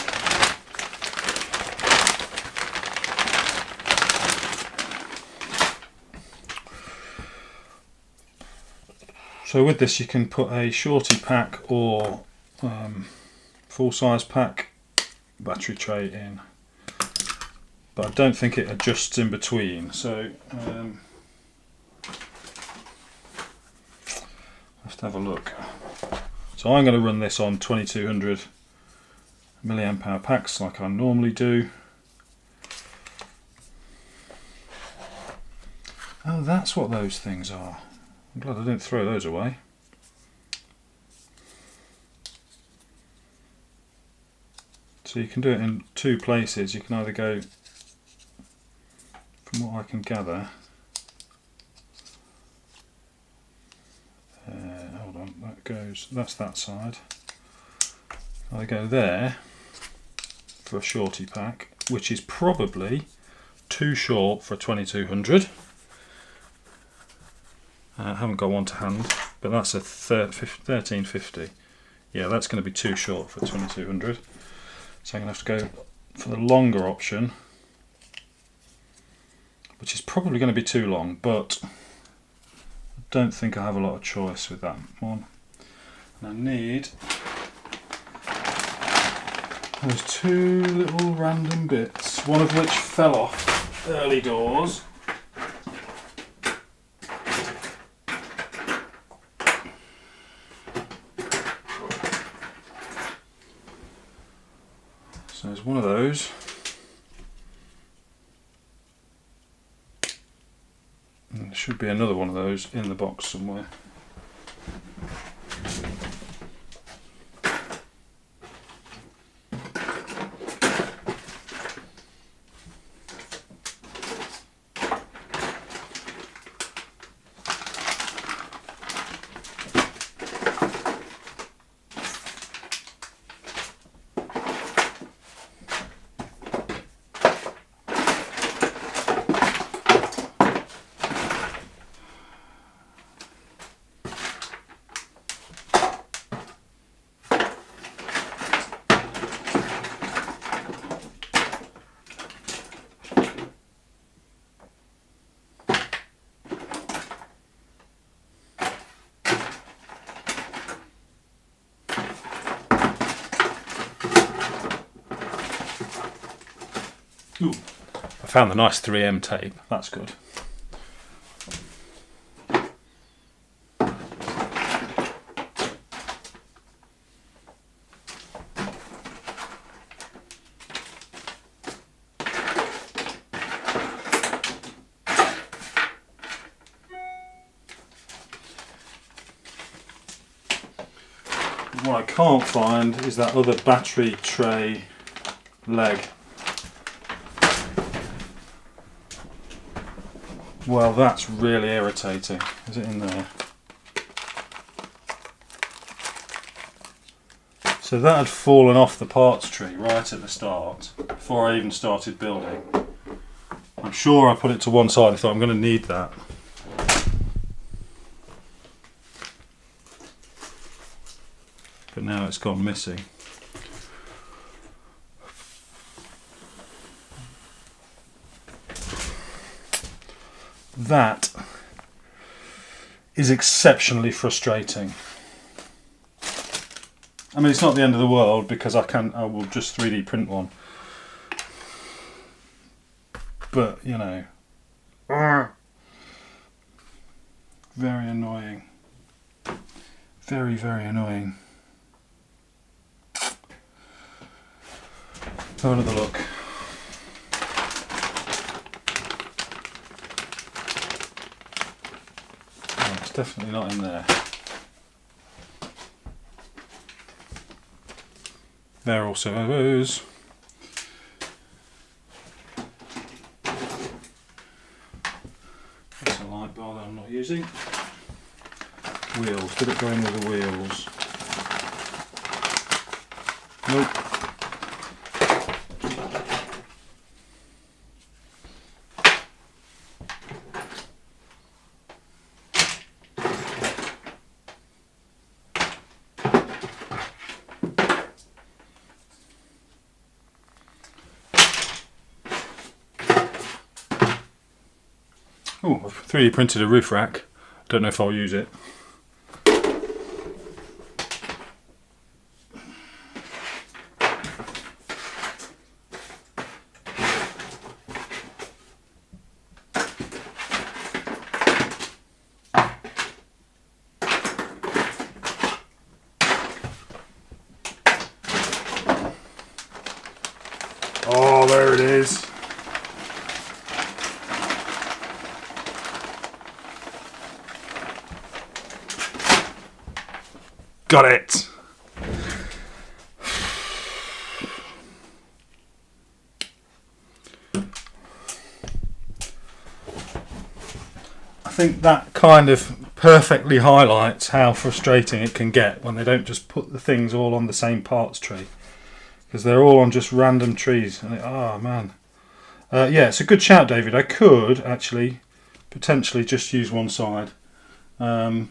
So with this you can put a shorty pack or full size pack battery tray in, but I don't think it adjusts in between, so have to have a look. So I'm going to run this on 2200 milliamp hour packs like I normally do. Oh, that's what those things are. I'm glad I didn't throw those away. So you can do it in two places. You can either go, from what I can gather, hold on, that's that side. I go there for a shorty pack, which is probably too short for a 2200. I haven't got one to hand, but that's a 1350. Yeah, that's going to be too short for 2200. So I'm going to have to go for the longer option, which is probably going to be too long, but I don't think I have a lot of choice with that one. And I need those two little random bits, one of which fell off early doors. So there's one of those. And there should be another one of those in the box somewhere. Ooh, I found the nice 3M tape, that's good. What I can't find is that other battery tray leg. Well, that's really irritating. Is it in there? So that had fallen off the parts tree right at the start, before I even started building. I'm sure I put it to one side and thought I'm going to need that. But now it's gone missing. That is exceptionally frustrating. I mean, it's not the end of the world because I will just 3D print one. But, you know, very annoying. Very, very annoying. Have another look. Oh, it's definitely not in there. There also are those. That's a light bar that I'm not using. Wheels. Did it go in with the wheels? Nope. Oh, I've 3D printed a roof rack. Don't know if I'll use it. There it is. Got it. I think that kind of perfectly highlights how frustrating it can get when they don't just put the things all on the same parts tree, because they're all on just random trees. And oh man, yeah, it's a good shout, David. I could actually potentially just use one side. If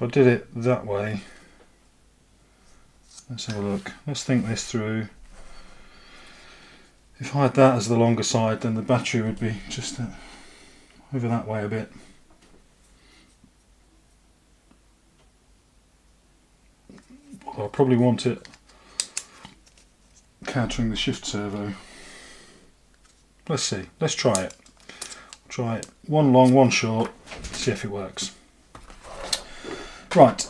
I did it that way, let's have a look. Let's think this through. If I had that as the longer side, then the battery would be just over that way a bit. Although I probably want it countering the shift servo. Let's see. Let's try it. Try it. One long, one short. See if it works. Right.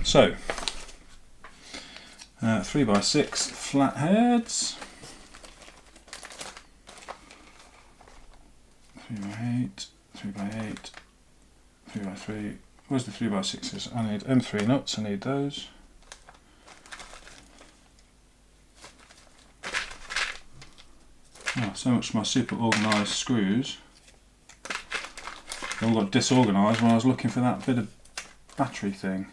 So 3x6 flat heads. 3x8, 3x8, 3x3. Where's the 3x6s? I need M3 nuts. I need those. Oh, so much for my super organised screws. They all got disorganised when I was looking for that bit of battery thing.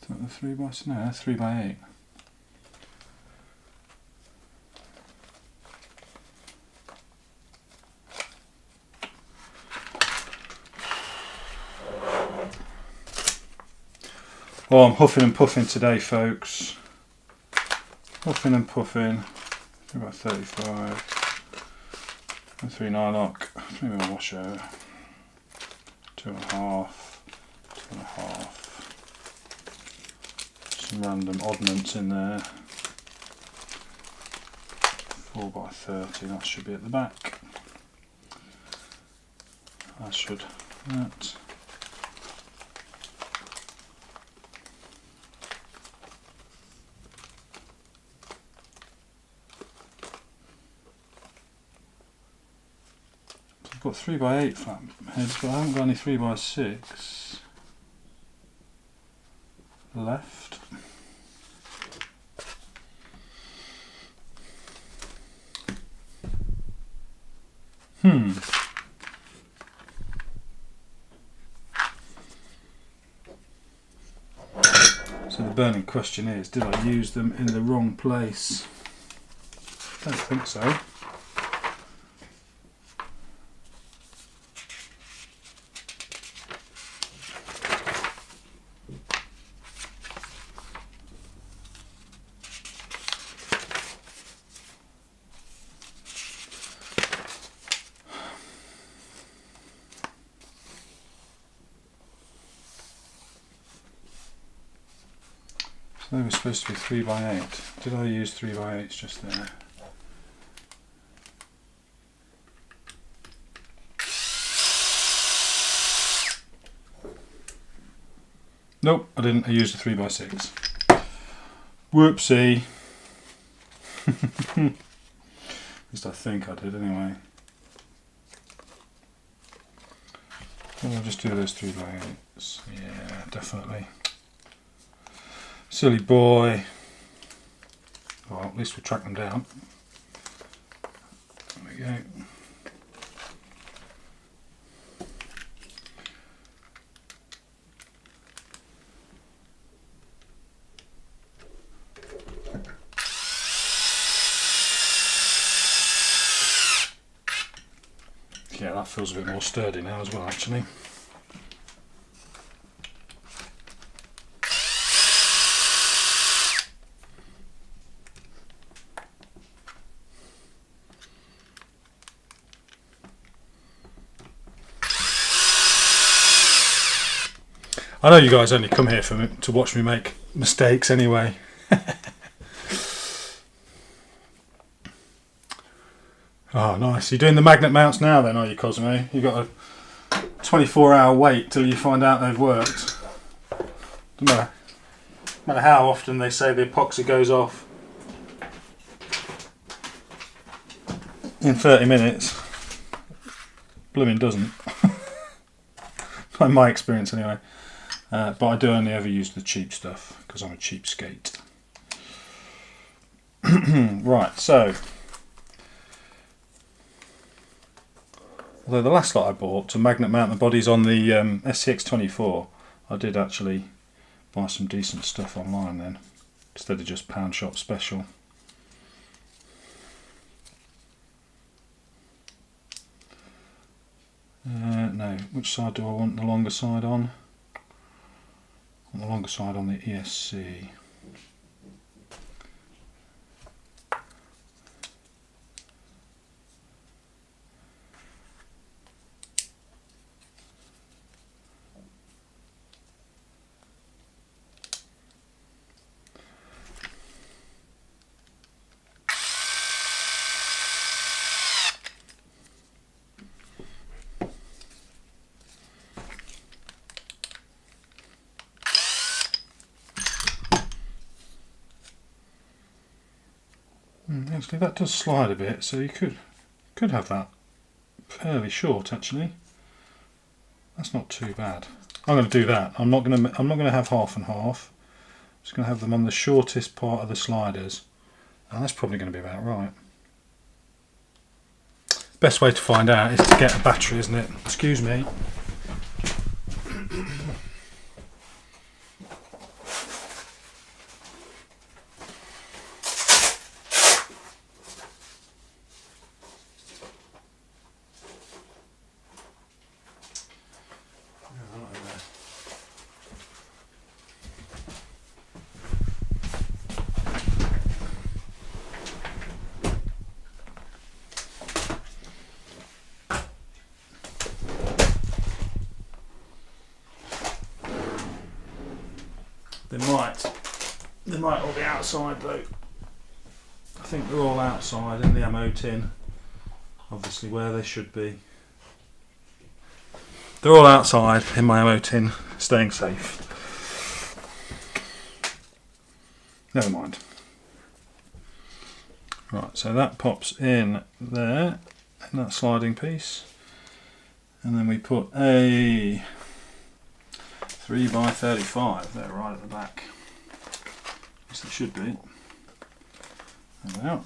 Is that the 3x? No, that's 3x8. Oh, I'm huffing and puffing today, folks. Huffing and puffing. 3x35. 3 nylock, 3 mm washer, 2.5, 2.5. Some random oddments in there. 4x30, that should be at the back. That should. That. I've got 3x8 flat heads, but I haven't got any 3x6 left. So the burning question is, did I use them in the wrong place? I don't think so. They were supposed to be 3x8. Did I use 3x8s just there? Nope, I didn't. I used a 3x6. Whoopsie. At least I think I did anyway. I'll just do those 3x8s. Yeah, definitely. Silly boy. Well, at least we track them down. There we go. Yeah, that feels a bit more sturdy now as well, actually. I know you guys only come here to watch me make mistakes anyway. Oh, nice. You're doing the magnet mounts now then, are you, Cosmo? You've got a 24-hour wait till you find out they've worked. No matter how often they say the epoxy goes off in 30 minutes, blooming doesn't. In my experience anyway. But I do only ever use the cheap stuff because I'm a cheapskate. Right, so although the last lot I bought to magnet mount the bodies on the SCX24, I did actually buy some decent stuff online then, instead of just pound shop special. No, which side do I want the longer side on? I want the longer side on the ESC. Actually, that does slide a bit, so you could have that fairly short. Actually, that's not too bad. I'm going to do that. I'm not going to have half and half. I'm just going to have them on the shortest part of the sliders, and that's probably going to be about right. Best way to find out is to get a battery, isn't it? Excuse me. They might all be outside though. I think they're all outside in the ammo tin, obviously where they should be. They're all outside in my ammo tin, staying safe. Never mind. Right, so that pops in there, in that sliding piece, and then we put a 3x35 there right at the back. Yes, it should be. There we are.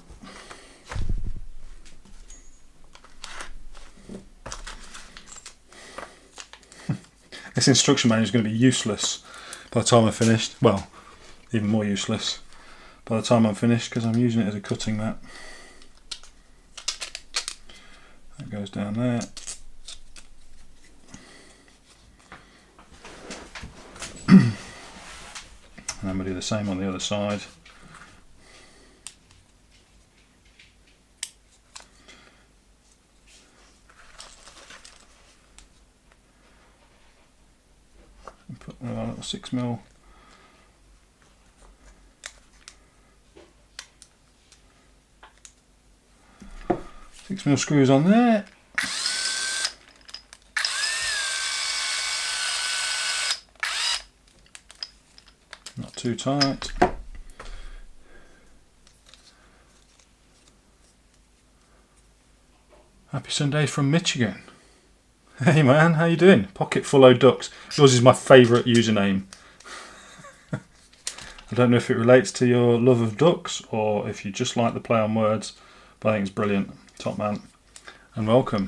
This instruction manual is going to be useless by the time I'm finished. Well, even more useless by the time I'm finished because I'm using it as a cutting mat. That goes down there. And then we'll do the same on the other side. And put a little 6mm screws on there. Not too tight. Happy Sunday from Michigan. Hey man, how you doing? Pocket full of ducks. Yours is my favourite username. I don't know if it relates to your love of ducks or if you just like the play on words, but I think it's brilliant. Top man. And welcome.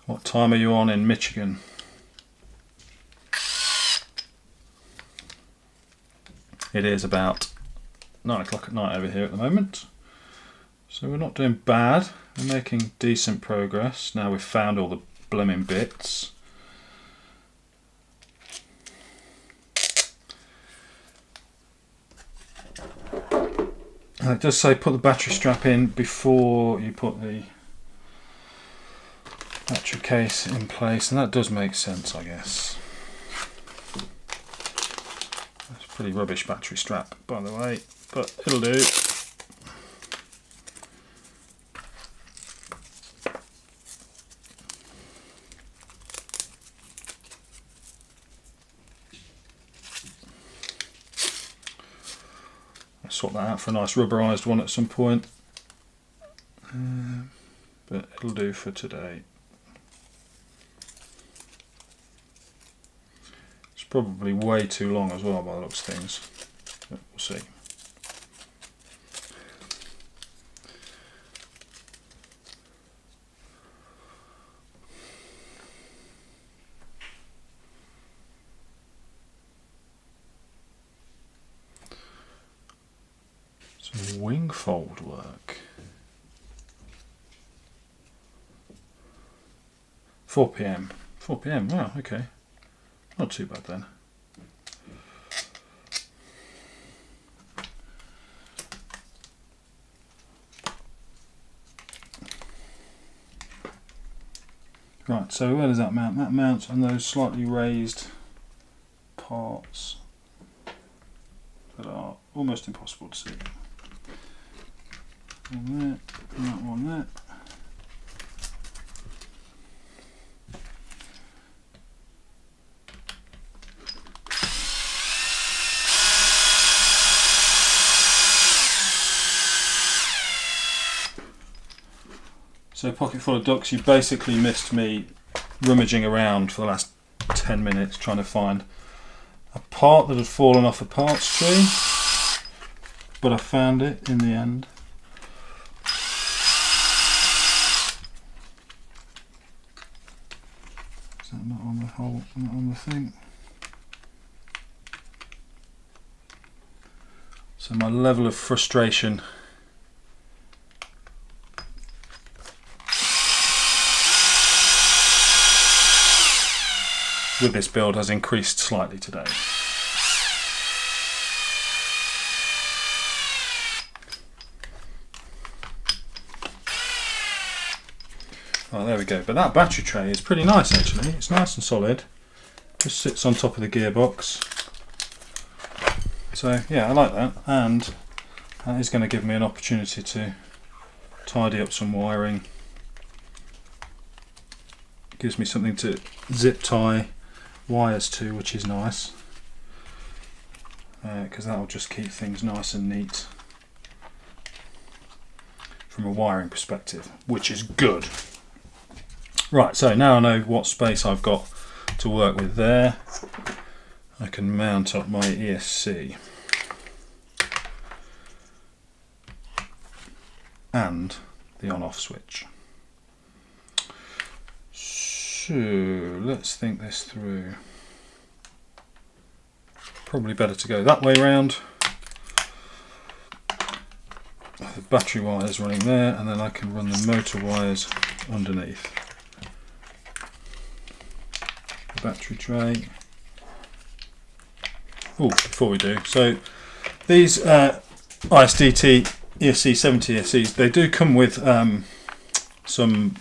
What time are you on in Michigan? It is about 9 o'clock at night over here at the moment. So we're not doing bad. We're making decent progress. Now we've found all the blooming bits. And it does say put the battery strap in before you put the battery case in place, and that does make sense, I guess. It's a pretty rubbish battery strap, by the way, but it'll do. swap that out for a nice rubberized one at some point. But it'll do for today. It's probably way too long as well by the looks of things, but we'll see. Some wing fold work. 4 PM. 4 PM, wow, okay. Not too bad then. Right, so where does that mount? That mounts on those slightly raised parts that are almost impossible to see. One there, and that one there. So pocket full of ducks, you basically missed me rummaging around for the last 10 minutes trying to find a part that had fallen off a parts tree, but I found it in the end. Is that not on the hole, not on the thing? So my level of frustration with this build has increased slightly today. Oh, there we go. But that battery tray is pretty nice actually. It's nice and solid. Just sits on top of the gearbox. So yeah, I like that, and that is going to give me an opportunity to tidy up some wiring. It gives me something to zip tie wires to, which is nice, because that will just keep things nice and neat from a wiring perspective, which is good. Right, so now I know what space I've got to work with there. I can mount up my ESC and the on-off switch. So let's think this through. Probably better to go that way round. The battery wires running there, and then I can run the motor wires underneath. The battery tray. Oh, before we do, so these ISDT ESC70 ESCs, they do come with some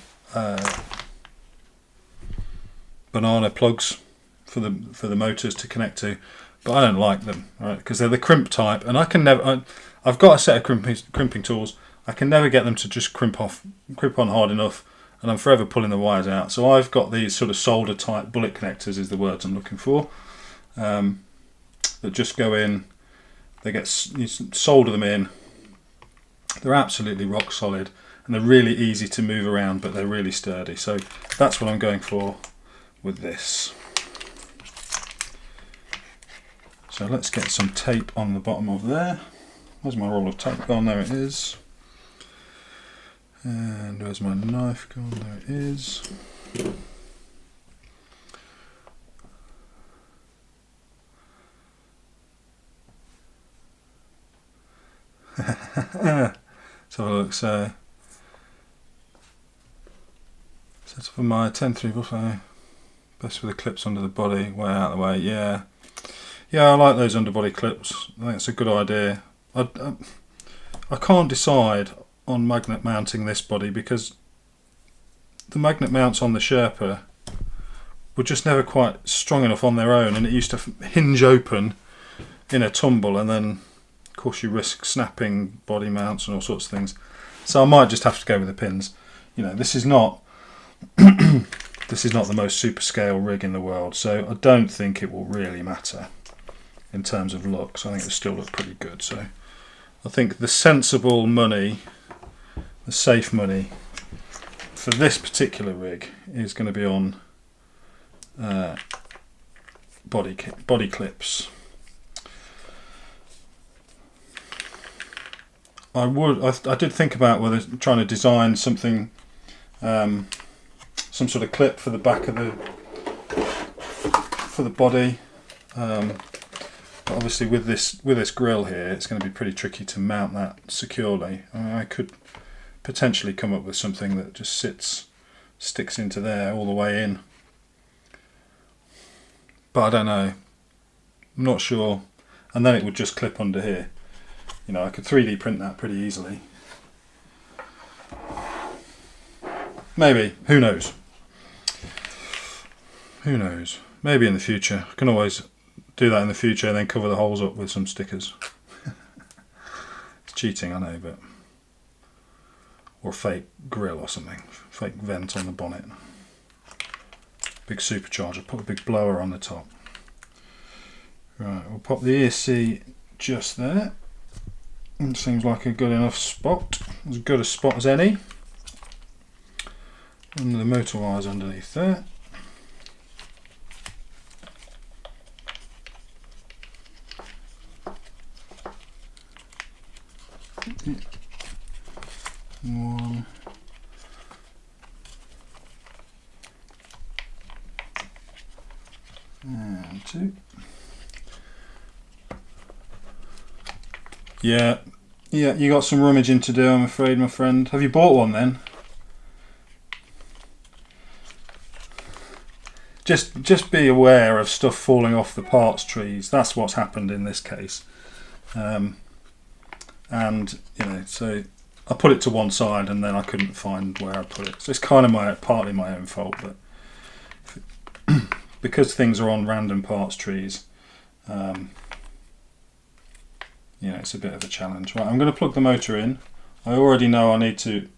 banana plugs for the motors to connect to, but I don't like them, right? Because they're the crimp type, and I can never. I've got a set of crimping tools. I can never get them to just crimp on hard enough, and I'm forever pulling the wires out. So I've got these sort of solder type bullet connectors, is the words I'm looking for, that just go in. They get, you solder them in. They're absolutely rock solid, and they're really easy to move around, but they're really sturdy. So that's what I'm going for with this. So let's get some tape on the bottom of there. Where's my roll of tape gone? There it is. And where's my knife gone? There it is. Let's have a look. So set up for my 10-3 buffalo. Best with the clips under the body, way out of the way. Yeah, I like those underbody clips. I think it's a good idea. I can't decide on magnet mounting this body because the magnet mounts on the Sherpa were just never quite strong enough on their own, and it used to hinge open in a tumble, and then of course you risk snapping body mounts and all sorts of things. So I might just have to go with the pins. You know, this is not this is not the most super scale rig in the world, so I don't think it will really matter in terms of looks. I think it'll still look pretty good. So I think the sensible money, the safe money for this particular rig is going to be on body clips. I did think about whether trying to design something, some sort of clip for the back of the body. But obviously with this grill here, it's going to be pretty tricky to mount that securely. I could potentially come up with something that just sticks into there all the way in, but I don't know. I'm not sure. And then it would just clip under here. You know, I could 3D print that pretty easily. Maybe. Who knows? Who knows? Maybe in the future. I can always do that in the future and then cover the holes up with some stickers. It's cheating, I know, but... or a fake grill or something. Fake vent on the bonnet. Big supercharger. Put a big blower on the top. Right, we'll pop the ESC just there. It seems like a good enough spot. As good a spot as any. And the motor wires underneath there. One. And two. Yeah, you got some rummaging to do, I'm afraid, my friend. Have you bought one then? Just be aware of stuff falling off the parts trees. That's what's happened in this case. And you know, so I put it to one side and then I couldn't find where I put it. So it's kind of partly my own fault, but because things are on random parts trees, you know, it's a bit of a challenge. Right, I'm going to plug the motor in. I already know I need to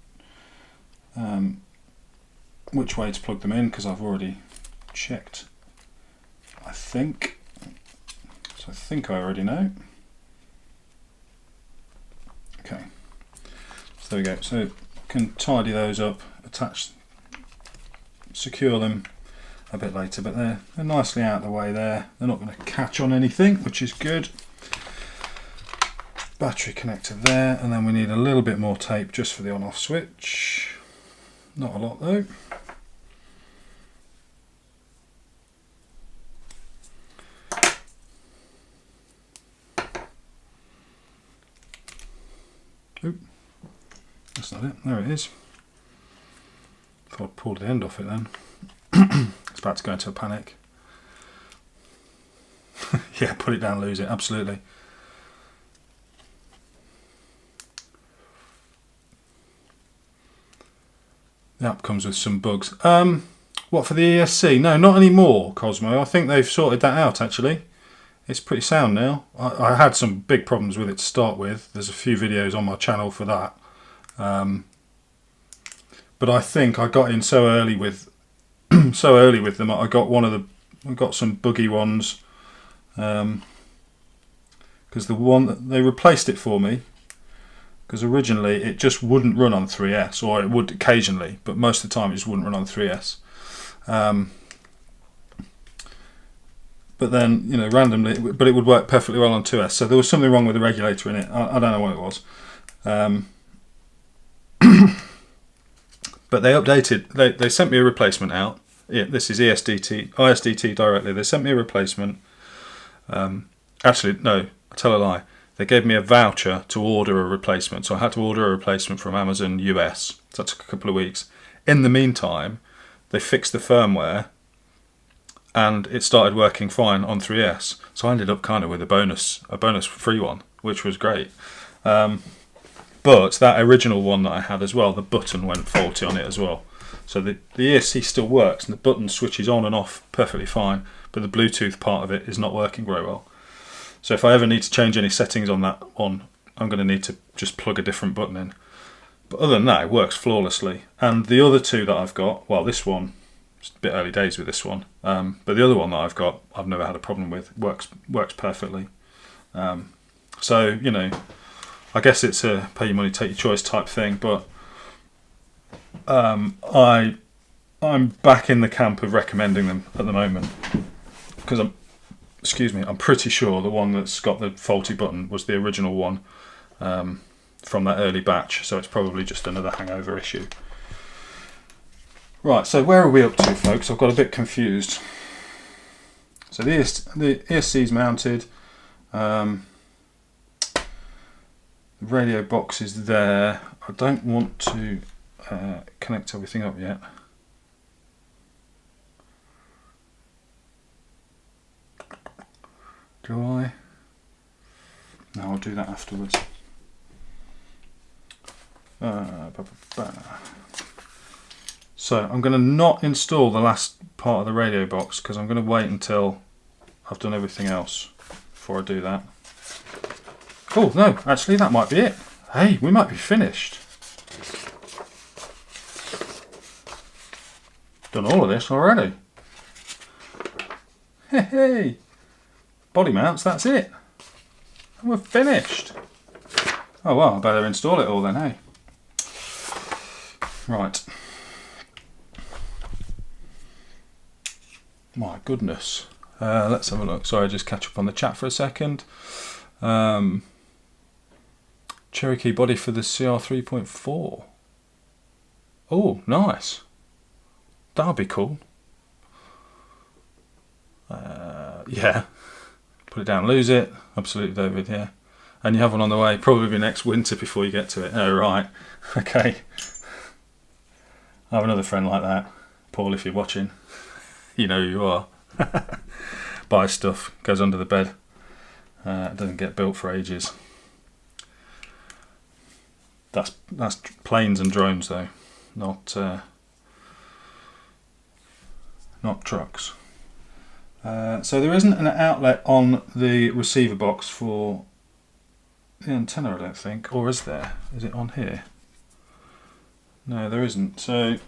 which way to plug them in because I've already checked, I think. So I think I already know. Okay, so there we go. So I can tidy those up, secure them a bit later, but they're nicely out of the way there. They're not going to catch on anything, which is good. Battery connector there, and then we need a little bit more tape just for the on-off switch. Not a lot though. Oop, that's not it. There it is. Thought I'd pulled the end off it then. It's about to go into a panic. Yeah, put it down, lose it, absolutely. The app comes with some bugs. What, for the ESC? No, not anymore, Cosmo. I think they've sorted that out actually. It's pretty sound now. I had some big problems with it to start with. There's a few videos on my channel for that. But I think I got in so early with them. I got some buggy ones. Because the one that they replaced it for me. Because originally it just wouldn't run on 3S, or it would occasionally, but most of the time it just wouldn't run on 3S. But then, you know, randomly, but it would work perfectly well on 2S. So there was something wrong with the regulator in it. I don't know what it was. But they updated. They sent me a replacement out. Yeah, this is ISDT directly. They sent me a replacement. Actually, no, I tell a lie. They gave me a voucher to order a replacement. So I had to order a replacement from Amazon US. So that took a couple of weeks. In the meantime, they fixed the firmware and it started working fine on 3S. So I ended up kind of with a bonus free one, which was great. But that original one that I had as well, the button went faulty on it as well. So the ESC still works and the button switches on and off perfectly fine, but the Bluetooth part of it is not working very well. So if I ever need to change any settings on that one, I'm going to need to just plug a different button in. But other than that, it works flawlessly. And the other two that I've got, well, this one, it's a bit early days with this one, but the other one that I've got, I've never had a problem with. Works perfectly. So, you know, I guess it's a pay your money, take your choice type thing, but I'm back in the camp of recommending them at the moment because I'm pretty sure the one that's got the faulty button was the original one from that early batch, so it's probably just another hangover issue. Right, so where are we up to, folks? I've got a bit confused. So the ESC's mounted, the radio box is there. I don't want to connect everything up yet. Do I? No, I'll do that afterwards. So I'm going to not install the last part of the radio box because I'm going to wait until I've done everything else before I do that. Oh no, actually that might be it. Hey, we might be finished. Done all of this already. Hey, body mounts, that's it. And we're finished. Oh well, I better install it all then, hey. Right. My goodness. Let's have a look. Sorry, just catch up on the chat for a second. Cherokee body for the CR 3.4. Oh, nice. That'll be cool. Yeah. Put it down, lose it. Absolutely, David, yeah. And you have one on the way. Probably next winter before you get to it. Oh, right. Okay. I have another friend like that. Paul, if you're watching. You know who you are. Buys stuff, goes under the bed. Doesn't get built for ages. That's planes and drones though, not trucks. So there isn't an outlet on the receiver box for the antenna, I don't think, or is there? Is it on here? No, there isn't. So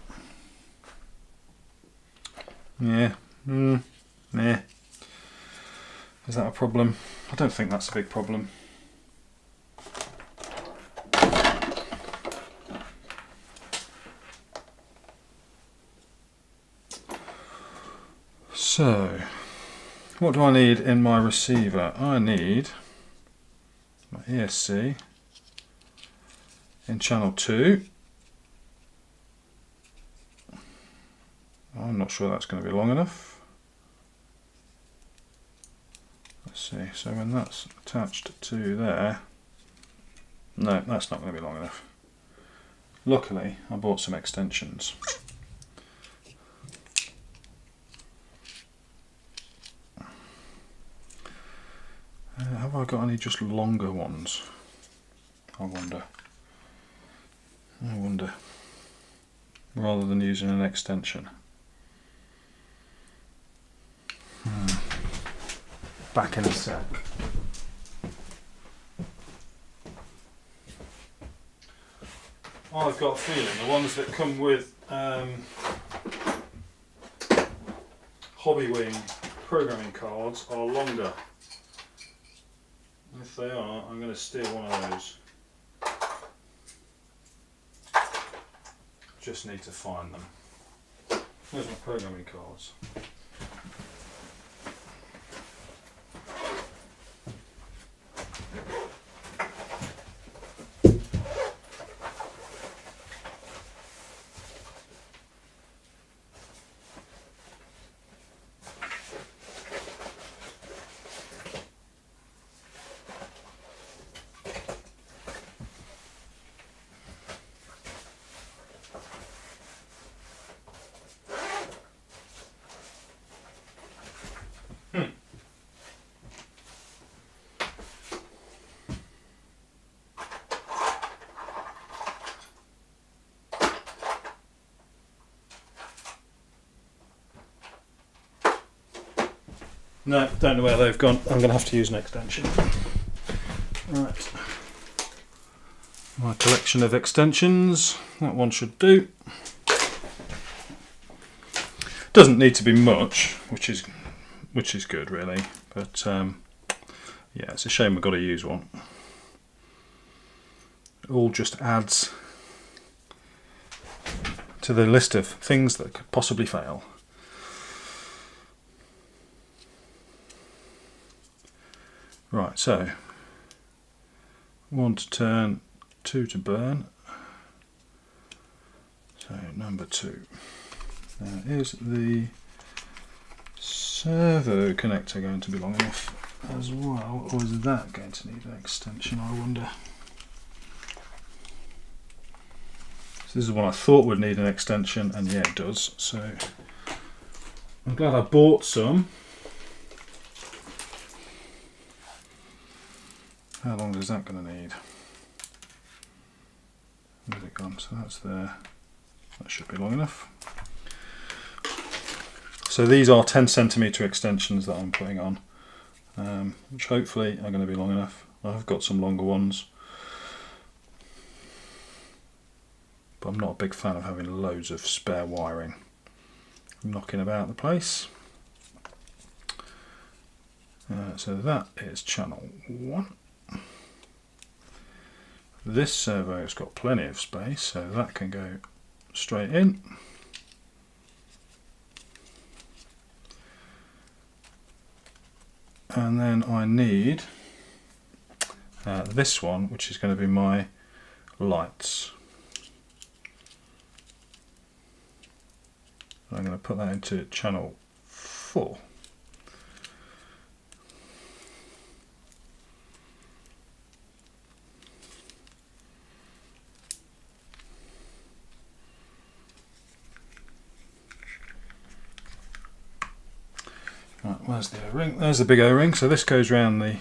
yeah, yeah. Is that a problem? I don't think that's a big problem. So, what do I need in my receiver? I need my ESC in channel 2. I'm not sure that's going to be long enough. Let's see, so when that's attached to there, no, that's not going to be long enough. Luckily, I bought some extensions. Have I got any just longer ones? I wonder. Rather than using an extension. Back in a sec. I've got a feeling the ones that come with Hobbywing programming cards are longer. If they are, I'm going to steal one of those. Just need to find them. There's my programming cards. No, don't know where they've gone. I'm going to have to use an extension. Right. My collection of extensions. That one should do. Doesn't need to be much, which is good really. But yeah, it's a shame we've got to use one. It all just adds to the list of things that could possibly fail. Right, so 1 to turn, 2 to burn. So number 2. Now, is the servo connector going to be long enough as well, or is that going to need an extension, I wonder? So this is one I thought would need an extension, and yeah, it does. So I'm glad I bought some. How long is that going to need? Where's it gone? So that's there. That should be long enough. So these are 10cm extensions that I'm putting on, which hopefully are going to be long enough. I've got some longer ones, but I'm not a big fan of having loads of spare wiring knocking about the place. So that is channel 1. This servo's got plenty of space, so that can go straight in. And then I need this one, which is going to be my lights. I'm going to put that into channel 4. Right, where's the O-ring? There's the big O-ring, so this goes around the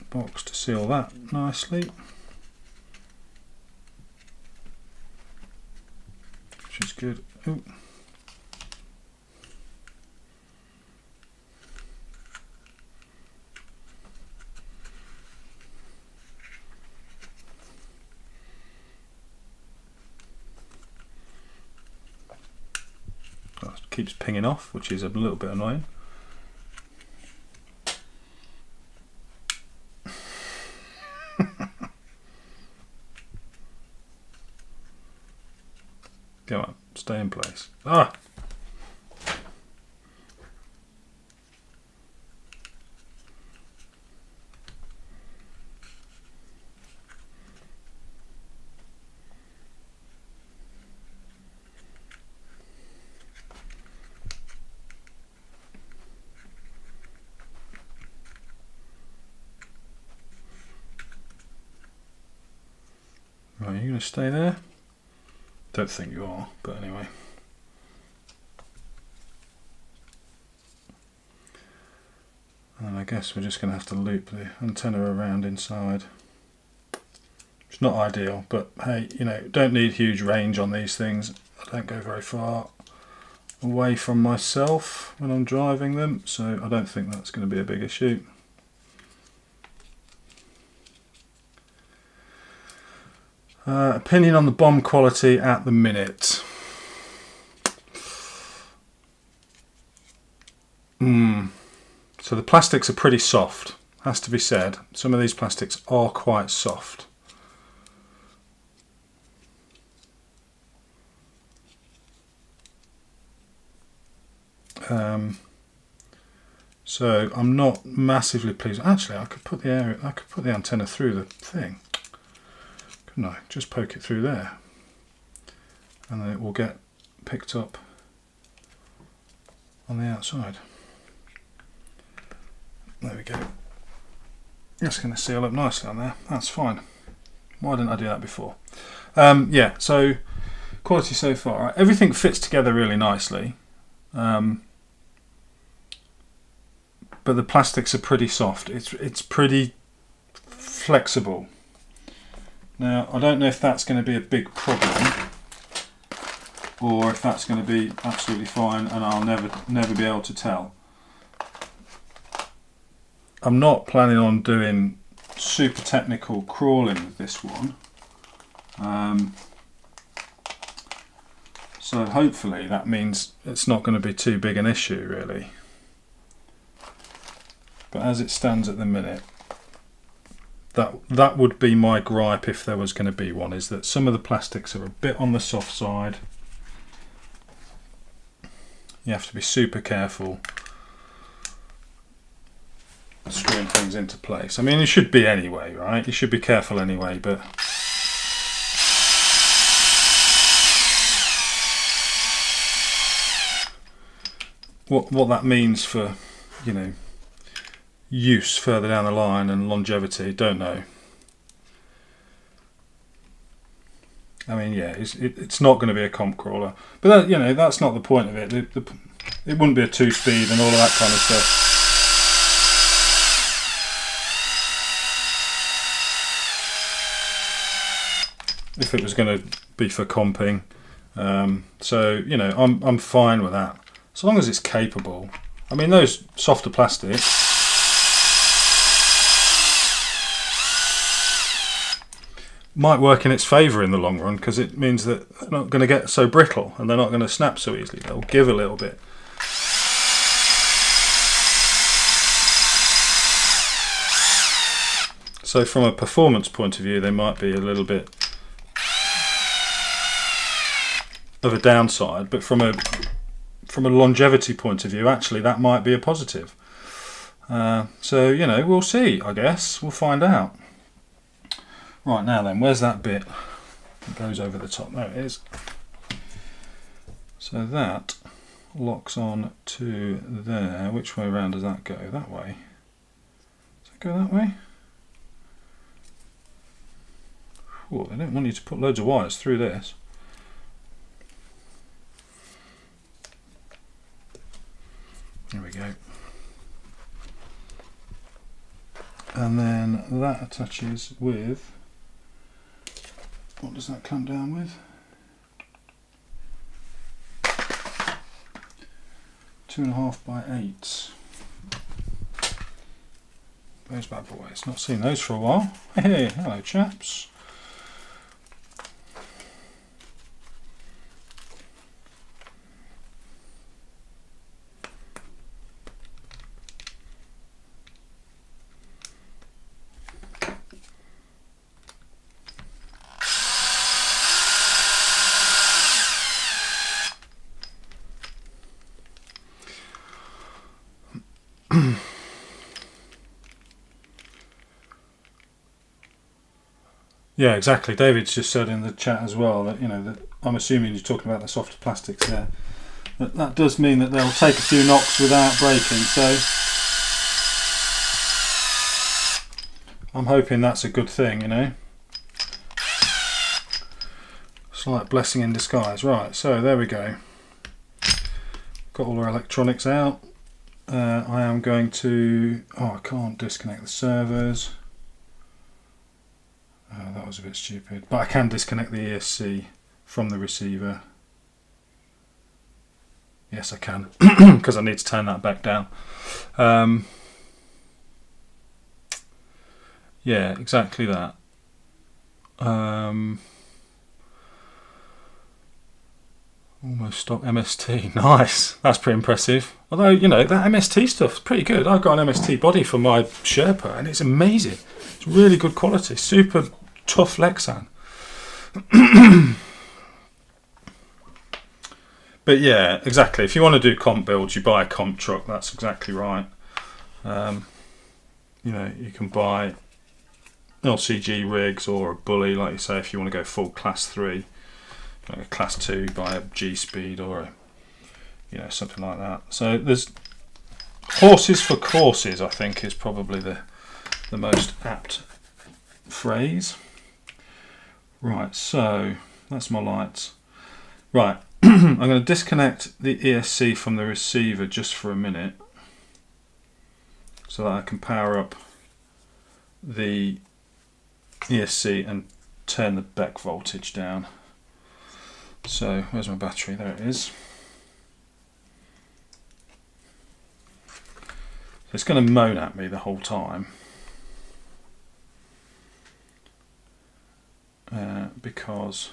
box to seal that nicely, which is good. Ooh. Keeps pinging off, which is a little bit annoying. Come on, stay in place. Ah! Right, are you going to stay there? Don't think you are, but anyway. And I guess we're just going to have to loop the antenna around inside. It's not ideal, but hey, you know, don't need huge range on these things. I don't go very far away from myself when I'm driving them, so I don't think that's going to be a big issue. Opinion on the BOM quality at the minute. So the plastics are pretty soft, has to be said. Some of these plastics are quite soft. So I'm not massively pleased. Actually, I could put the antenna through the thing. Couldn't I? Just poke it through there, and then it will get picked up on the outside. There we go. That's going to seal up nicely on there. That's fine. Why didn't I do that before? Yeah, so quality so far. Right? Everything fits together really nicely, but the plastics are pretty soft. It's pretty flexible. Now, I don't know if that's going to be a big problem, or if that's going to be absolutely fine, and I'll never be able to tell. I'm not planning on doing super technical crawling with this one, so hopefully that means it's not going to be too big an issue really. But as it stands at the minute, That would be my gripe if there was going to be one, is that some of the plastics are a bit on the soft side. You have to be super careful screwing things into place. I mean, you should be anyway, right? You should be careful anyway, but what that means for, you know, use further down the line and longevity, don't know. I mean, yeah, it's not going to be a comp crawler, but that, you know, that's not the point of it. It wouldn't be a 2-speed and all of that kind of stuff. If it was going to be for comping, so you know, I'm fine with that as long as it's capable. I mean, those softer plastics might work in its favour in the long run, because it means that they're not going to get so brittle and they're not going to snap so easily. They'll give a little bit. So from a performance point of view, they might be a little bit of a downside, but from a longevity point of view, actually that might be a positive. So, you know, we'll see, I guess. We'll find out. Right, now then, where's that bit that goes over the top? There it is. So that locks on to there. Which way around does that go? That way. Does it go that way? Oh, they don't want you to put loads of wires through this. There we go. And then that attaches with, what does that clamp down with? 2.5 by 8. Those bad boys. Not seen those for a while. Hey, hello chaps. Yeah, exactly. David's just said in the chat as well that, you know, that I'm assuming you're talking about the softer plastics there. That does mean that they'll take a few knocks without breaking, so I'm hoping that's a good thing, you know. It's like blessing in disguise. Right, so there we go. Got all our electronics out. I am going to... Oh, I can't disconnect the servers. That was a bit stupid. But I can disconnect the ESC from the receiver. Yes, I can. Because I need to turn that back down. Yeah, exactly that. Almost stock MST. Nice. That's pretty impressive. Although, you know, that MST stuff's pretty good. I've got an MST body for my Sherpa and it's amazing. It's really good quality. Super tough Lexan. But yeah, exactly. If you want to do comp builds, you buy a comp truck. That's exactly right. You know, you can buy LCG rigs or a bully, like you say, if you want to go full class 3. Like a class 2, buy a G speed or a, you know, something like that. So there's horses for courses, I think, is probably the most apt phrase. Right, so that's my lights. Right, I'm going to disconnect the ESC from the receiver just for a minute so that I can power up the ESC and turn the back voltage down. So where's my battery? There it is. It's going to moan at me the whole time because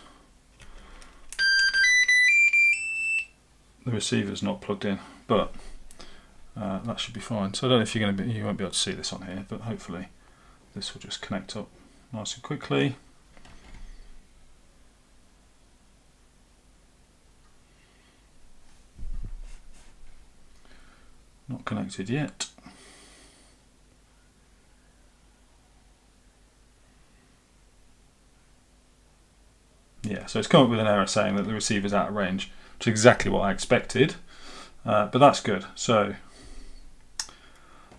the receiver's not plugged in, but that should be fine. So I don't know if you won't be able to see this on here, but hopefully this will just connect up nice and quickly. Not connected yet. Yeah, so it's come up with an error saying that the receiver's out of range, which is exactly what I expected, but that's good. So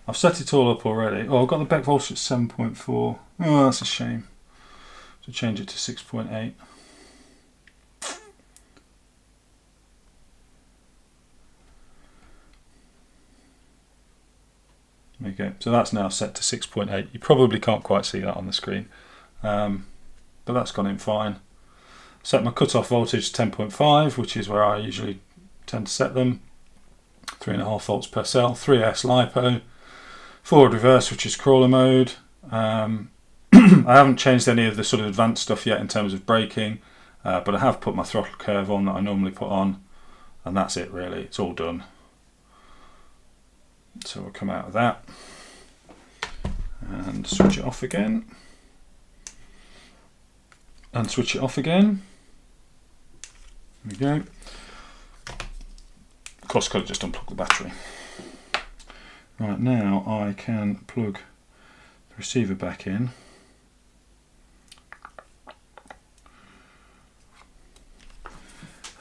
I've set it all up already. Oh, I've got the back voltage at 7.4. Oh, that's a shame. So change it to 6.8. There you go. So that's now set to 6.8. You probably can't quite see that on the screen, but that's gone in fine. Set my cutoff voltage to 10.5, which is where I usually tend to set them. 3.5 volts per cell, 3S LiPo, forward reverse, which is crawler mode. I haven't changed any of the sort of advanced stuff yet in terms of braking, but I have put my throttle curve on that I normally put on, and that's it really, it's all done. So we'll come out of that and switch it off again, and switch it off again. There we go. Of course, I've got to just unplug the battery. Right, now I can plug the receiver back in.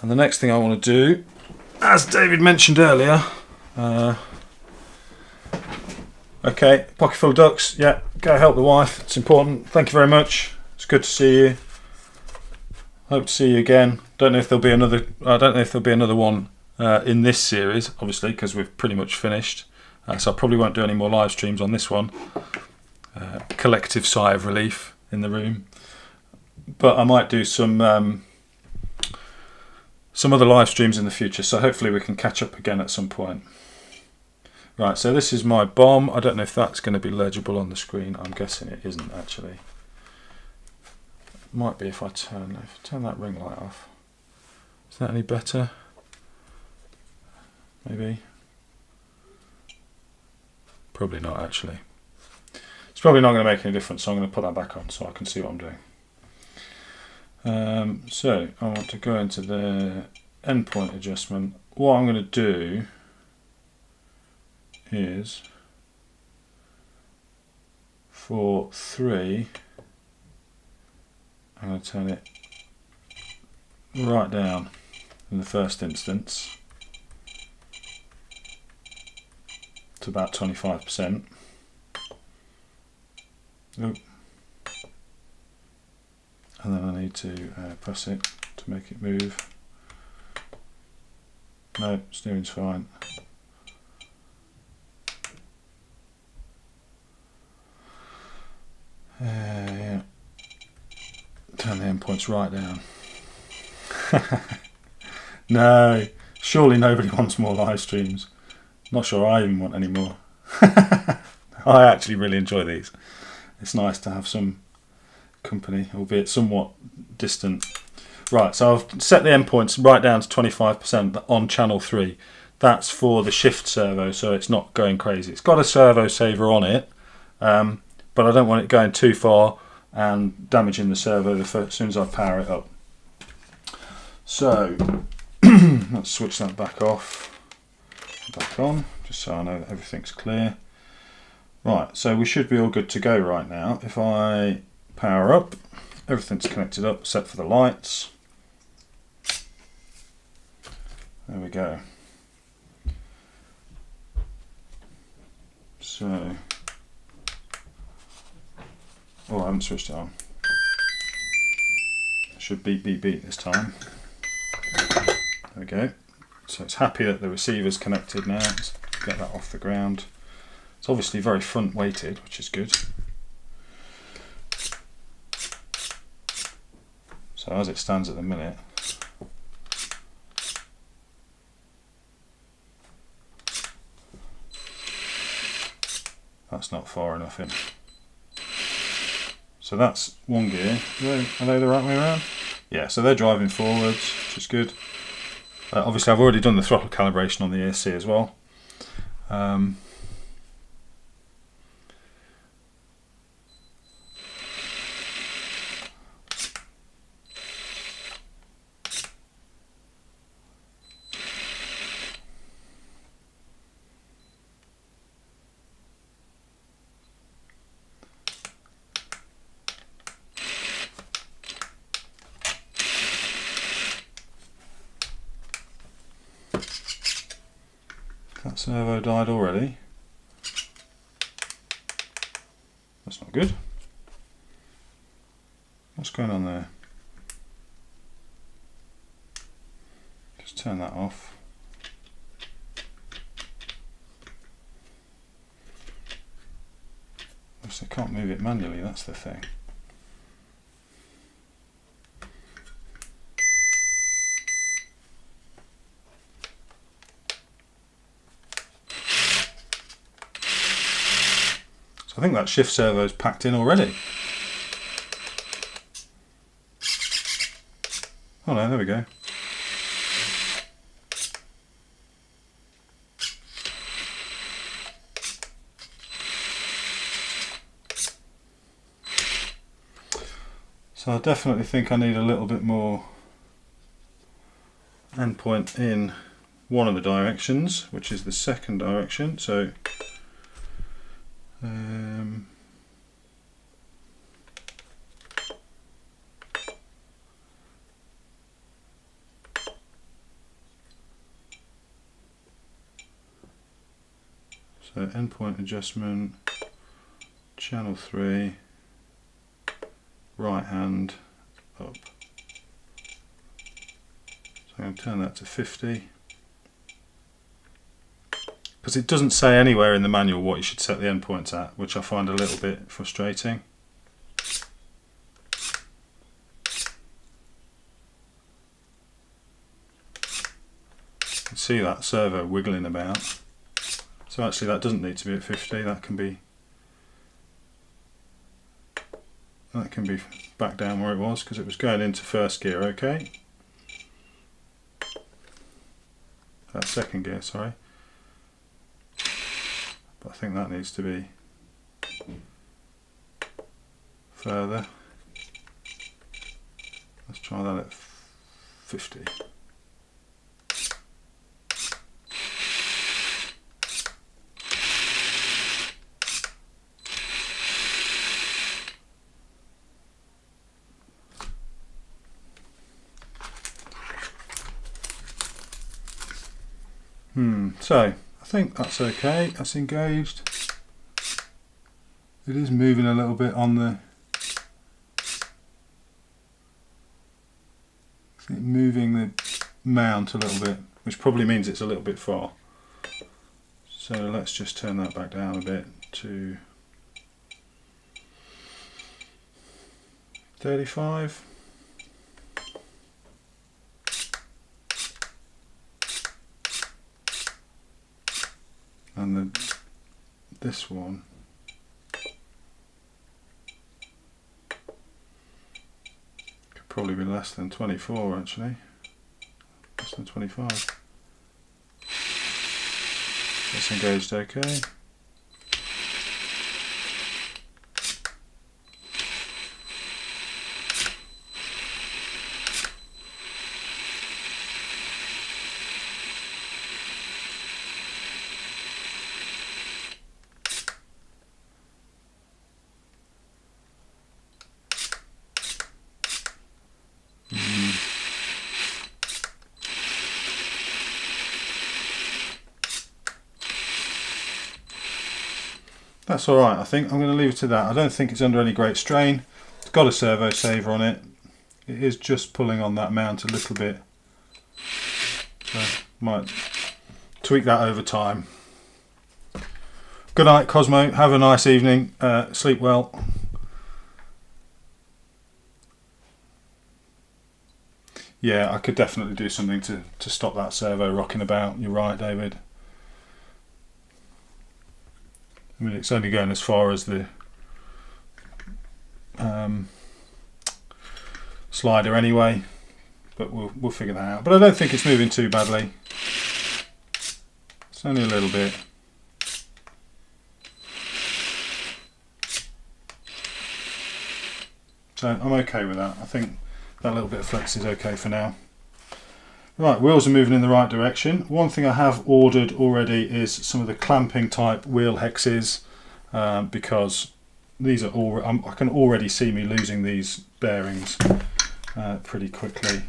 And the next thing I want to do, as David mentioned earlier, okay, pocket full of ducks, yeah, go help the wife, it's important. Thank you very much, it's good to see you. Hope to see you again. Don't know if there'll be another. I don't know if there'll be another one in this series, obviously, because we've pretty much finished. So I probably won't do any more live streams on this one. Collective sigh of relief in the room. But I might do some other live streams in the future. So hopefully we can catch up again at some point. Right. So this is my bomb. I don't know if that's going to be legible on the screen. I'm guessing it isn't actually. Might be if I turn that ring light off. Is that any better? Maybe. Probably not actually. It's probably not going to make any difference, so I'm going to put that back on so I can see what I'm doing. So I want to go into the endpoint adjustment. What I'm going to do is for 3. I'm going to turn it right down in the first instance to about 25%. Oop. And then I need to press it to make it move. No, steering's fine. Yeah. Turn the endpoints right down. No, surely nobody wants more live streams. Not sure I even want any more. I actually really enjoy these. It's nice to have some company, albeit somewhat distant. Right, so I've set the endpoints right down to 25% on channel 3. That's for the shift servo, so it's not going crazy. It's got a servo saver on it, but I don't want it going too far and damaging the servo as soon as I power it up. So let's switch that back off, back on, just so I know that everything's clear. Right, so we should be all good to go right now. If I power up, everything's connected up except for the lights. There we go. So, oh, I haven't switched it on. It should beep, beep, beep this time. There we go. So it's happy that the receiver's connected now. Let's get that off the ground. It's obviously very front weighted, which is good. So as it stands at the minute, that's not far enough in. So that's one gear. Are they the right way around? Yeah, so they're driving forwards, which is good. Obviously I've already done the throttle calibration on the ESC as well. servo died already. That's not good. What's going on there? Just turn that off. Obviously I can't move it manually, that's the thing. So I think that shift servo is packed in already. Oh no, there we go. So I definitely think I need a little bit more endpoint in one of the directions, which is the second direction. So so endpoint adjustment, channel 3, right hand up. So I'm going to turn that to 50. Because it doesn't say anywhere in the manual what you should set the endpoints at, which I find a little bit frustrating. You can see that servo wiggling about. So actually that doesn't need to be at 50, that can be back down where it was because it was going into first gear, okay. That's second gear, sorry. But I think that needs to be further. Let's try that at 50. So I think that's okay, that's engaged. It is moving a little bit on the, moving the mount a little bit, which probably means it's a little bit far. So let's just turn that back down a bit to 35. And this one could probably be less than 24 actually, less than 25. That's engaged okay. That's alright, I think. I'm going to leave it to that. I don't think it's under any great strain. It's got a servo saver on it. It is just pulling on that mount a little bit. So might tweak that over time. Good night, Cosmo. Have a nice evening. Sleep well. Yeah, I could definitely do something to stop that servo rocking about. You're right, David. I mean, it's only going as far as the slider anyway, but we'll figure that out. But I don't think it's moving too badly. It's only a little bit. So I'm okay with that. I think that little bit of flex is okay for now. Right, wheels are moving in the right direction. One thing I have ordered already is some of the clamping type wheel hexes, because these are all, I can already see me losing these bearings pretty quickly,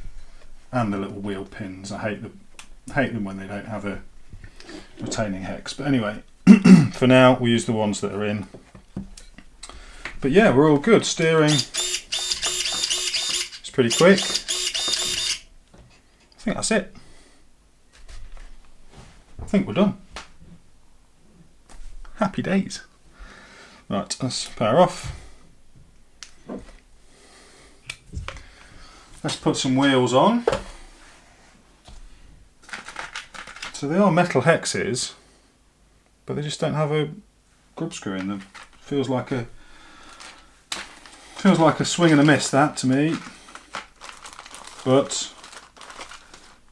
and the little wheel pins. I hate them when they don't have a retaining hex. But anyway, for now we'll use the ones that are in. But yeah, we're all good. Steering is pretty quick. I think that's it. I think we're done. Happy days. Right, let's power off. Let's put some wheels on. So they are metal hexes, but they just don't have a grub screw in them. Feels like a swing and a miss, that to me. But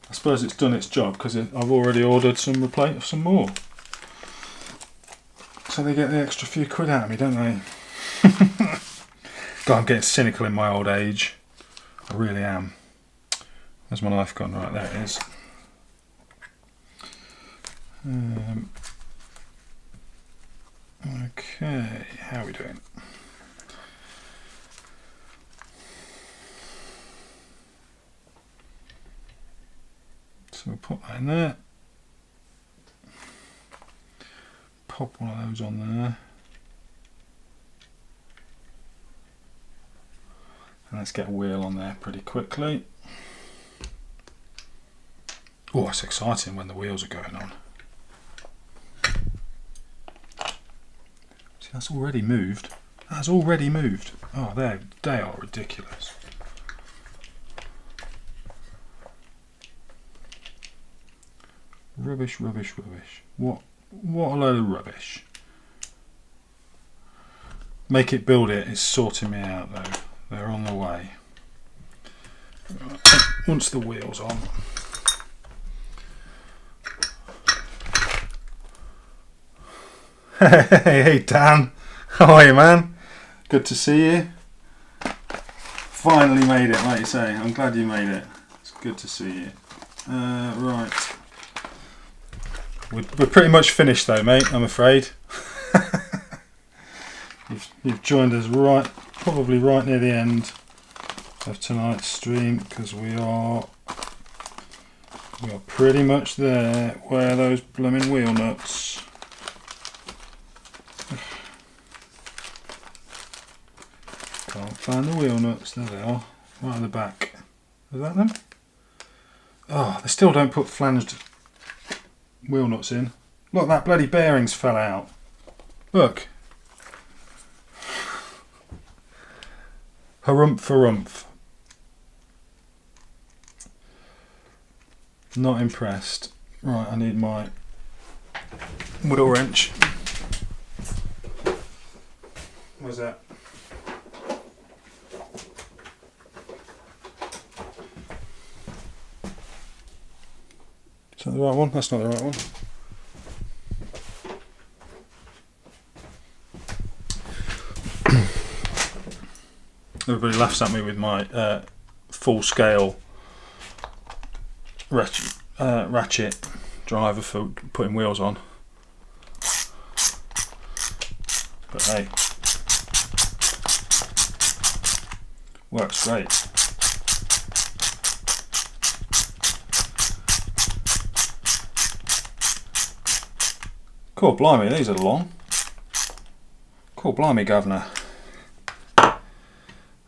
I suppose it's done its job because I've already ordered some more. So they get the extra few quid out of me, don't they? God, I'm getting cynical in my old age. I really am. Where's my knife gone? Right, there it is. Okay, how are we doing? So we'll put that in there. Pop one of those on there. And let's get a wheel on there pretty quickly. Oh, it's exciting when the wheels are going on. See, that's already moved. That's already moved. Oh, they are ridiculous. Rubbish, rubbish, rubbish. What a load of rubbish. Make It Build It is sorting me out though. They're on the way. Right, once the wheel's on. Hey Dan, how are you, man? Good to see you. Finally made it, like you say. I'm glad you made it. It's good to see you. Right. We're pretty much finished though, mate, I'm afraid. You've joined us probably right near the end of tonight's stream, because we are pretty much there. Where are those blooming wheel nuts? Can't find the wheel nuts. There they are, right at the back. Is that them? Oh, they still don't put flanged wheel nuts in. Look, that bloody bearings fell out. Look. Harumph. Not impressed. Right, I need my wheel wrench. Where's that? Is that the right one? That's not the right one. Everybody laughs at me with my full scale ratchet driver for putting wheels on. But hey, works great. Cool, blimey, these are long. Cool, blimey, governor.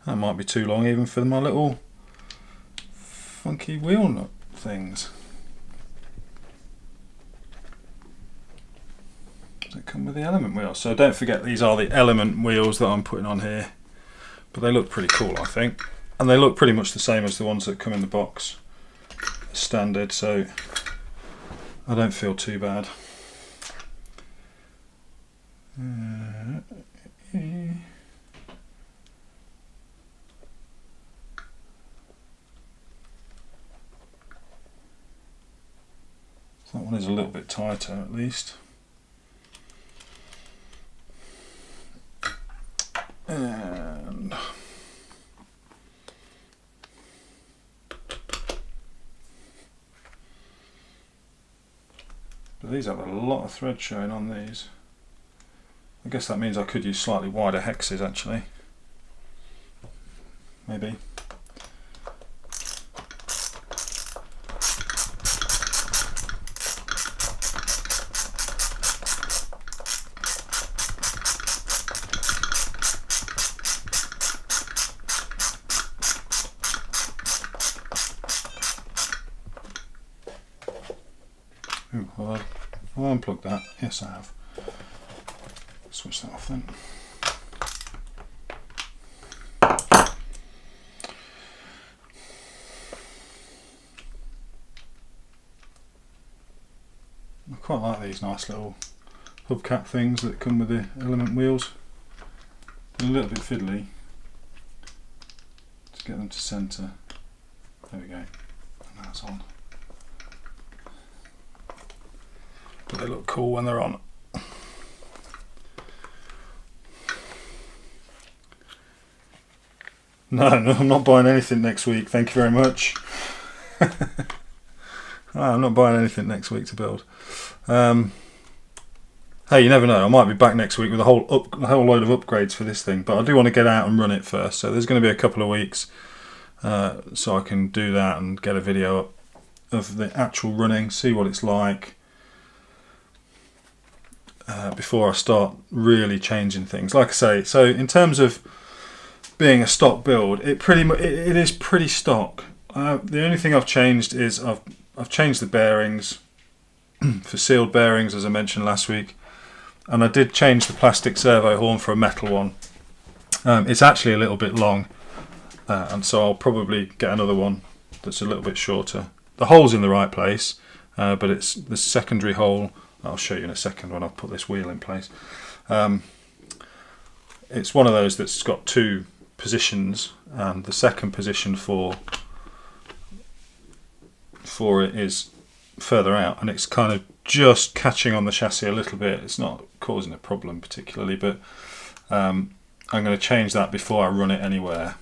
That might be too long even for my little funky wheel nut things. Does it come with the element wheels? So don't forget, these are the element wheels that I'm putting on here. But they look pretty cool, I think. And they look pretty much the same as the ones that come in the box standard, so I don't feel too bad. That one is a little bit tighter at least. And but these have a lot of thread showing on these. I guess that means I could use slightly wider hexes actually. Maybe. cord. Have I unplugged that? Yes, I have. Switch that off then. I quite like these nice little hubcap things that come with the element wheels. They're a little bit fiddly to get them to centre. There we go. And that's on. But they look cool when they're on. No, I'm not buying anything next week. Thank you very much. No, I'm not buying anything next week to build. Hey, you never know. I might be back next week with a whole load of upgrades for this thing. But I do want to get out and run it first. So there's going to be a couple of weeks so I can do that and get a video up of the actual running, see what it's like before I start really changing things. Like I say, so in terms of being a stock build, it is pretty stock. The only thing I've changed is I've changed the bearings for sealed bearings, as I mentioned last week, and I did change the plastic servo horn for a metal one. It's actually a little bit long, and so I'll probably get another one that's a little bit shorter. The hole's in the right place, but it's the secondary hole. I'll show you in a second when I've put this wheel in place. It's one of those that's got two positions, and the second position for it is further out, and it's kind of just catching on the chassis a little bit. It's not causing a problem particularly, but I'm going to change that before I run it anywhere.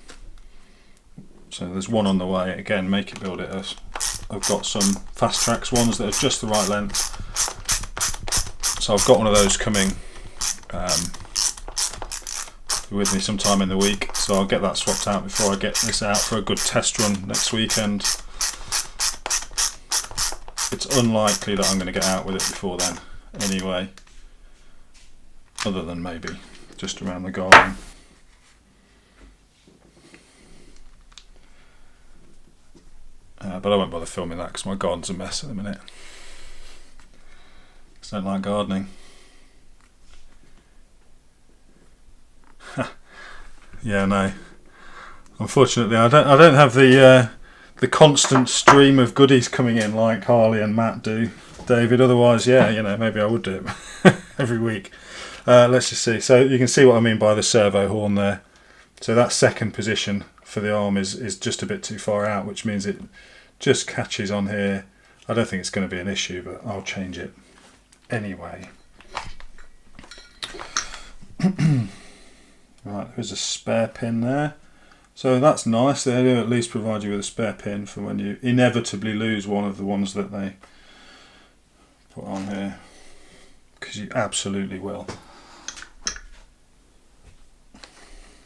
So there's one on the way. Again, make it build it. I've got some Fast Tracks ones that are just the right length, so I've got one of those coming with me sometime in the week, so I'll get that swapped out before I get this out for a good test run next weekend. It's unlikely that I'm going to get out with it before then anyway, other than maybe just around the garden. But I won't bother filming that because my garden's a mess at the minute. I don't like gardening. Yeah, no. Unfortunately, I don't have the constant stream of goodies coming in like Harley and Matt do, David. Otherwise, yeah, you know, maybe I would do it every week. Let's just see. So you can see what I mean by the servo horn there. So that second position for the arm is just a bit too far out, which means it just catches on here. I don't think it's going to be an issue, but I'll change it anyway. Right, there's a spare pin there. So that's nice. They do at least provide you with a spare pin for when you inevitably lose one of the ones that they put on here, because you absolutely will,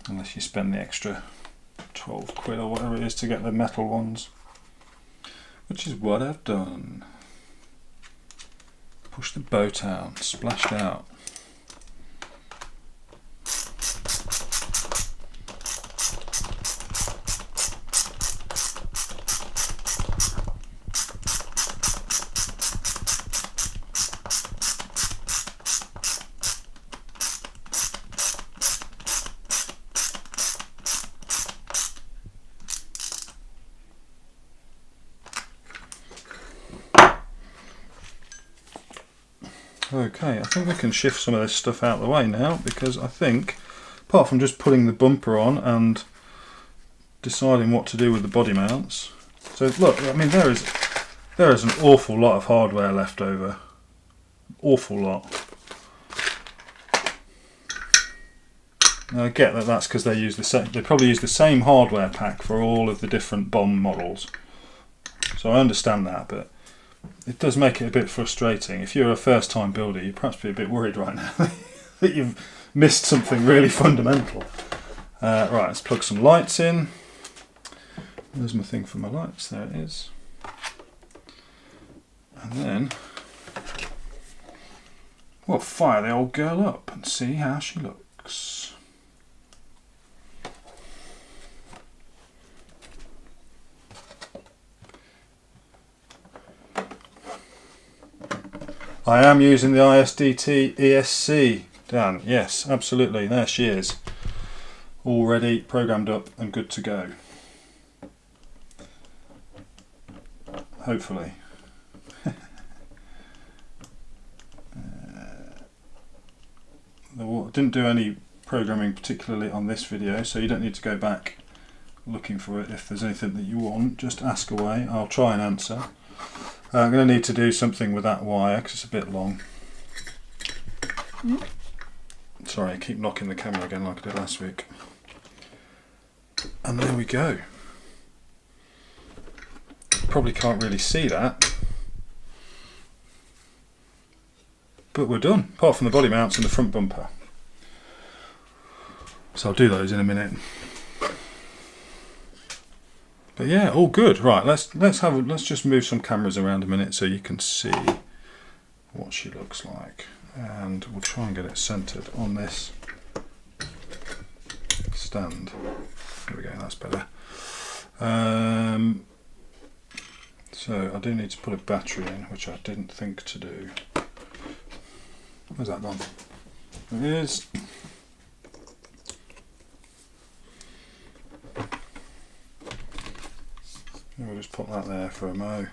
unless you spend the extra 12 quid or whatever it is to get the metal ones, which is what I've done. Push the boat out, splashed out. Okay, I think we can shift some of this stuff out of the way now, because I think, apart from just putting the bumper on and deciding what to do with the body mounts, so look, I mean there is an awful lot of hardware left over, awful lot. Now I get that that's because they probably use the same hardware pack for all of the different BOM models, so I understand that, but it does make it a bit frustrating. If you're a first time builder, you'd perhaps be a bit worried right now that you've missed something really fundamental. Right, let's plug some lights in. There's my thing for my lights, there it is. And then we'll fire the old girl up and see how she looks. I am using the ISDT ESC, Dan. Yes, absolutely. There she is. Already programmed up and good to go. Hopefully. I didn't do any programming particularly on this video, so you don't need to go back looking for it. If there's anything that you want, just ask away. I'll try and answer. I'm going to need to do something with that wire because it's a bit long. Sorry, I keep knocking the camera again like I did last week. And there we go. Probably can't really see that, but we're done, apart from the body mounts and the front bumper. So I'll do those in a minute. But yeah, all good. Right, let's just move some cameras around a minute so you can see what she looks like, and we'll try and get it centered on this stand. There we go, that's better. So I do need to put a battery in, which I didn't think to do. Where's that gone? There it is. We'll just put that there for a mo.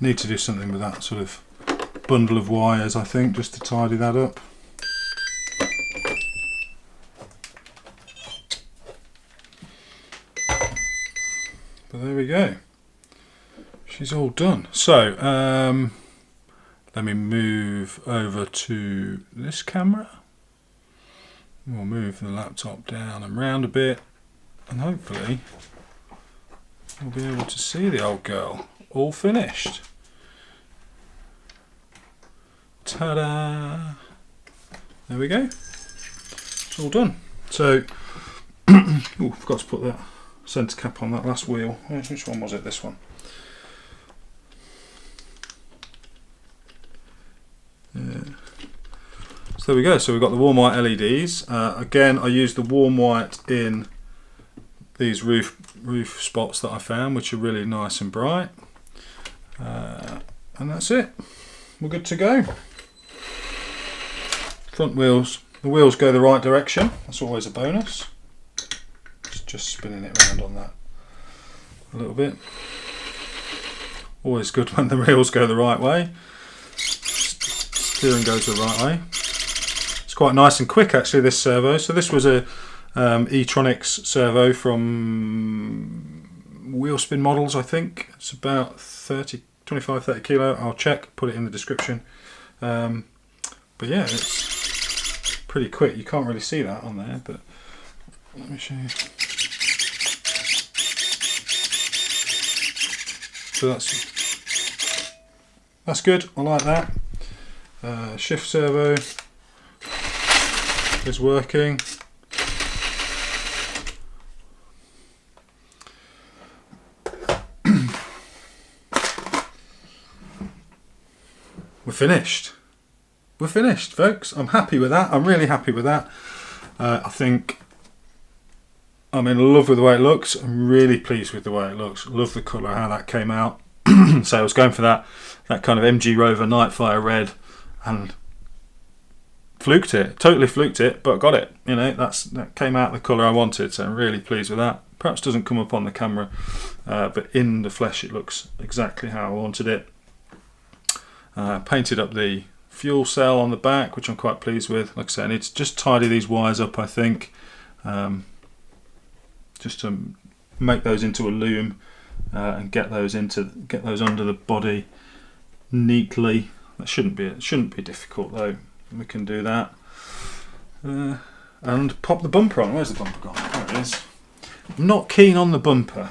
Need to do something with that sort of bundle of wires, I think, just to tidy that up. But there we go. She's all done. So let me move over to this camera. We'll move the laptop down and round a bit, and hopefully we'll be able to see the old girl all finished. Ta-da! There we go. It's all done. So, oh, forgot to put that centre cap on that last wheel. Which one was it? This one. Yeah. So there we go. So we've got the warm white LEDs. Again, I used the warm white in these roof spots that I found, which are really nice and bright. And that's it. We're good to go. Front wheels, the wheels go the right direction. That's always a bonus. Just spinning it around on that a little bit. Always good when the wheels go the right way. Steering goes the right way. It's quite nice and quick actually, this servo. So this was a E-Tronics servo from Wheelspin Models, I think. It's about 25-30 kilo. I'll check, put it in the description. But yeah, it's pretty quick. You can't really see that on there, but let me show you. So that's good. I like that. Shift servo is working. We're finished. We're finished, folks. I'm happy with that. I'm really happy with that. I think I'm in love with the way it looks. I'm really pleased with the way it looks. Love the colour, how that came out. So I was going for that kind of MG Rover Nightfire red, and fluked it. Totally fluked it, but got it. You know, that came out the colour I wanted. So I'm really pleased with that. Perhaps doesn't come up on the camera, but in the flesh it looks exactly how I wanted it. Painted up the fuel cell on the back, which I'm quite pleased with. Like I said, I need to just tidy these wires up, I think, just to make those into a loom and get those under the body neatly. It shouldn't be difficult though. We can do that. And pop the bumper on. Where's the bumper gone? There it is. I'm not keen on the bumper.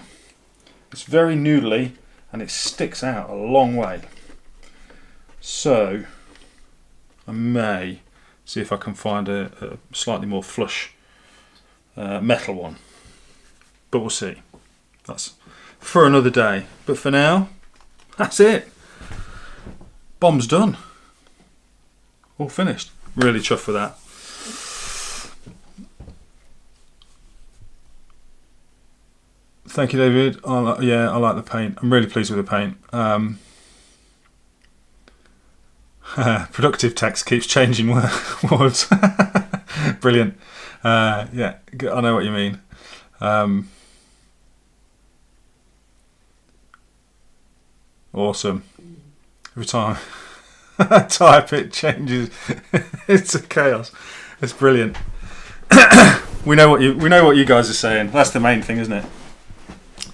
It's very noodly and it sticks out a long way. So I may see if I can find a slightly more flush metal one, but we'll see. That's for another day. But for now, That's it. Bomb's done. All finished. Really chuffed with that. Thank you, David. I like the paint. I'm really pleased with the paint. Productive text keeps changing words. Brilliant. Yeah, I know what you mean. Awesome. Every time I type, it changes. It's a chaos. It's brilliant. we know what you guys are saying. That's the main thing, isn't it?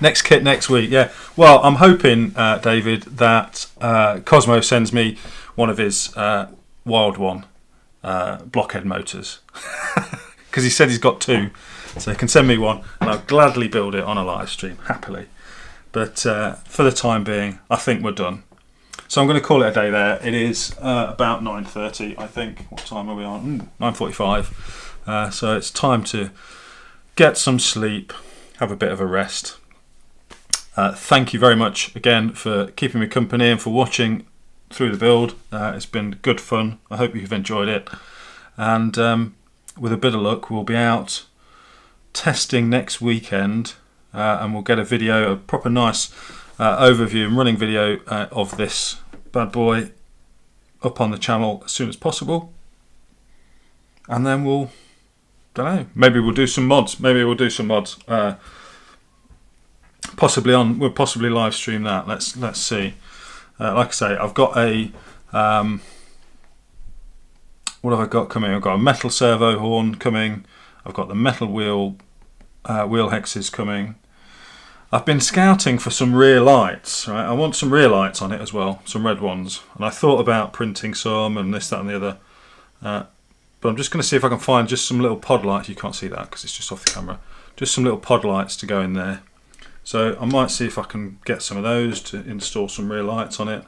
Next kit next week. Yeah. Well, I'm hoping, David, that Cosmo sends me one of his Wild One blockhead motors, because he said he's got 2, so he can send me one, and I'll gladly build it on a live stream happily. But for the time being, I think we're done. So I'm going to call it a day there. It is about 9:30, I think. What time are we on? 9:45. So it's time to get some sleep, have a bit of a rest. Thank you very much again for keeping me company and for watching through the build. It's been good fun. I hope you've enjoyed it. And with a bit of luck, we'll be out testing next weekend. And we'll get a proper nice overview and running video of this bad boy up on the channel as soon as possible. And then we'll, maybe we'll do some mods. We'll possibly live stream that. Let's see. Like I say, I've got a what have I got coming? I've got a metal servo horn coming. I've got the metal wheel hexes coming. I've been scouting for some rear lights. Right, I want some rear lights on it as well, some red ones. And I thought about printing some and this, that, and the other. But I'm just going to see if I can find just some little pod lights. You can't see that because it's just off the camera. Just some little pod lights to go in there. So I might see if I can get some of those to install some rear lights on it.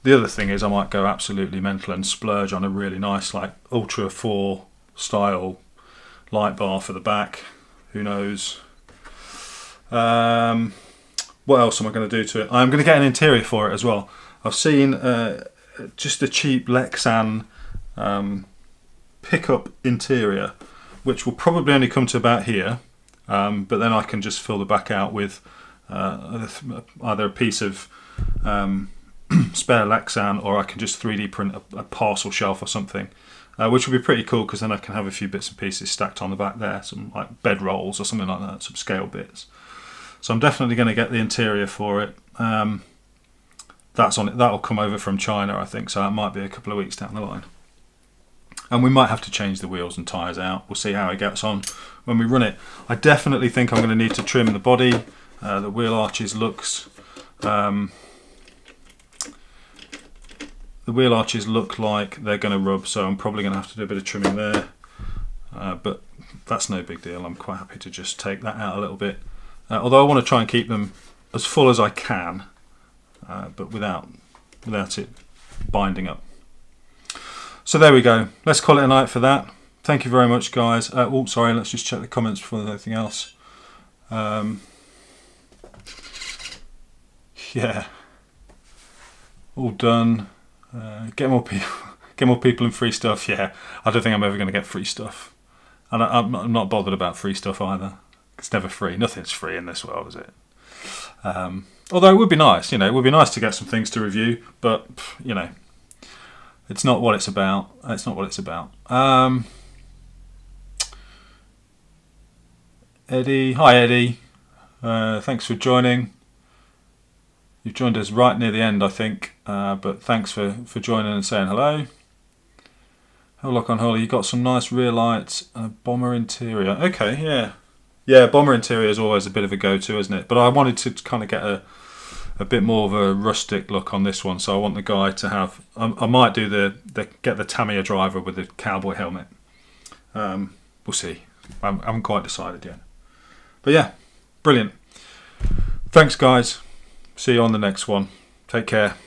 The other thing is I might go absolutely mental and splurge on a really nice, like, Ultra 4 style light bar for the back. Who knows? What else am I going to do to it? I'm going to get an interior for it as well. I've seen just a cheap Lexan pickup interior, which will probably only come to about here, but then I can just fill the back out with either a piece of spare Lexan, or I can just 3D print a parcel shelf or something, which would be pretty cool, because then I can have a few bits and pieces stacked on the back there, some like bed rolls or something like that, some scale bits. So I'm definitely going to get the interior for it. That's on it. That'll come over from China, I think, so that might be a couple of weeks down the line. And we might have to change the wheels and tyres out. We'll see how it gets on when we run it. I definitely think I'm going to need to trim the body. The wheel arches look like they're going to rub, so I'm probably going to have to do a bit of trimming there. But that's no big deal. I'm quite happy to just take that out a little bit. Although I want to try and keep them as full as I can, but without it binding up. So there we go. Let's call it a night for that. Thank you very much, guys. Oh, sorry. Let's just check the comments before there's anything else. Yeah. All done. Get more people and free stuff. Yeah. I don't think I'm ever going to get free stuff. And I'm not bothered about free stuff either. It's never free. Nothing's free in this world, is it? Although it would be nice, it would be nice to get some things to review, but, it's not what it's about. It's not what it's about. Eddie. Hi, Eddie. Thanks for joining. You've joined us right near the end, I think, but thanks for joining and saying hello. Have a look on Holly. You've got some nice rear lights and a bomber interior. Okay, yeah. Yeah, bomber interior is always a bit of a go-to, isn't it? But I wanted to kind of get a bit more of a rustic look on this one, so I want the guy to have... I might do get the Tamiya driver with the cowboy helmet. We'll see. I haven't quite decided yet. But yeah, brilliant. Thanks, guys. See you on the next one. Take care.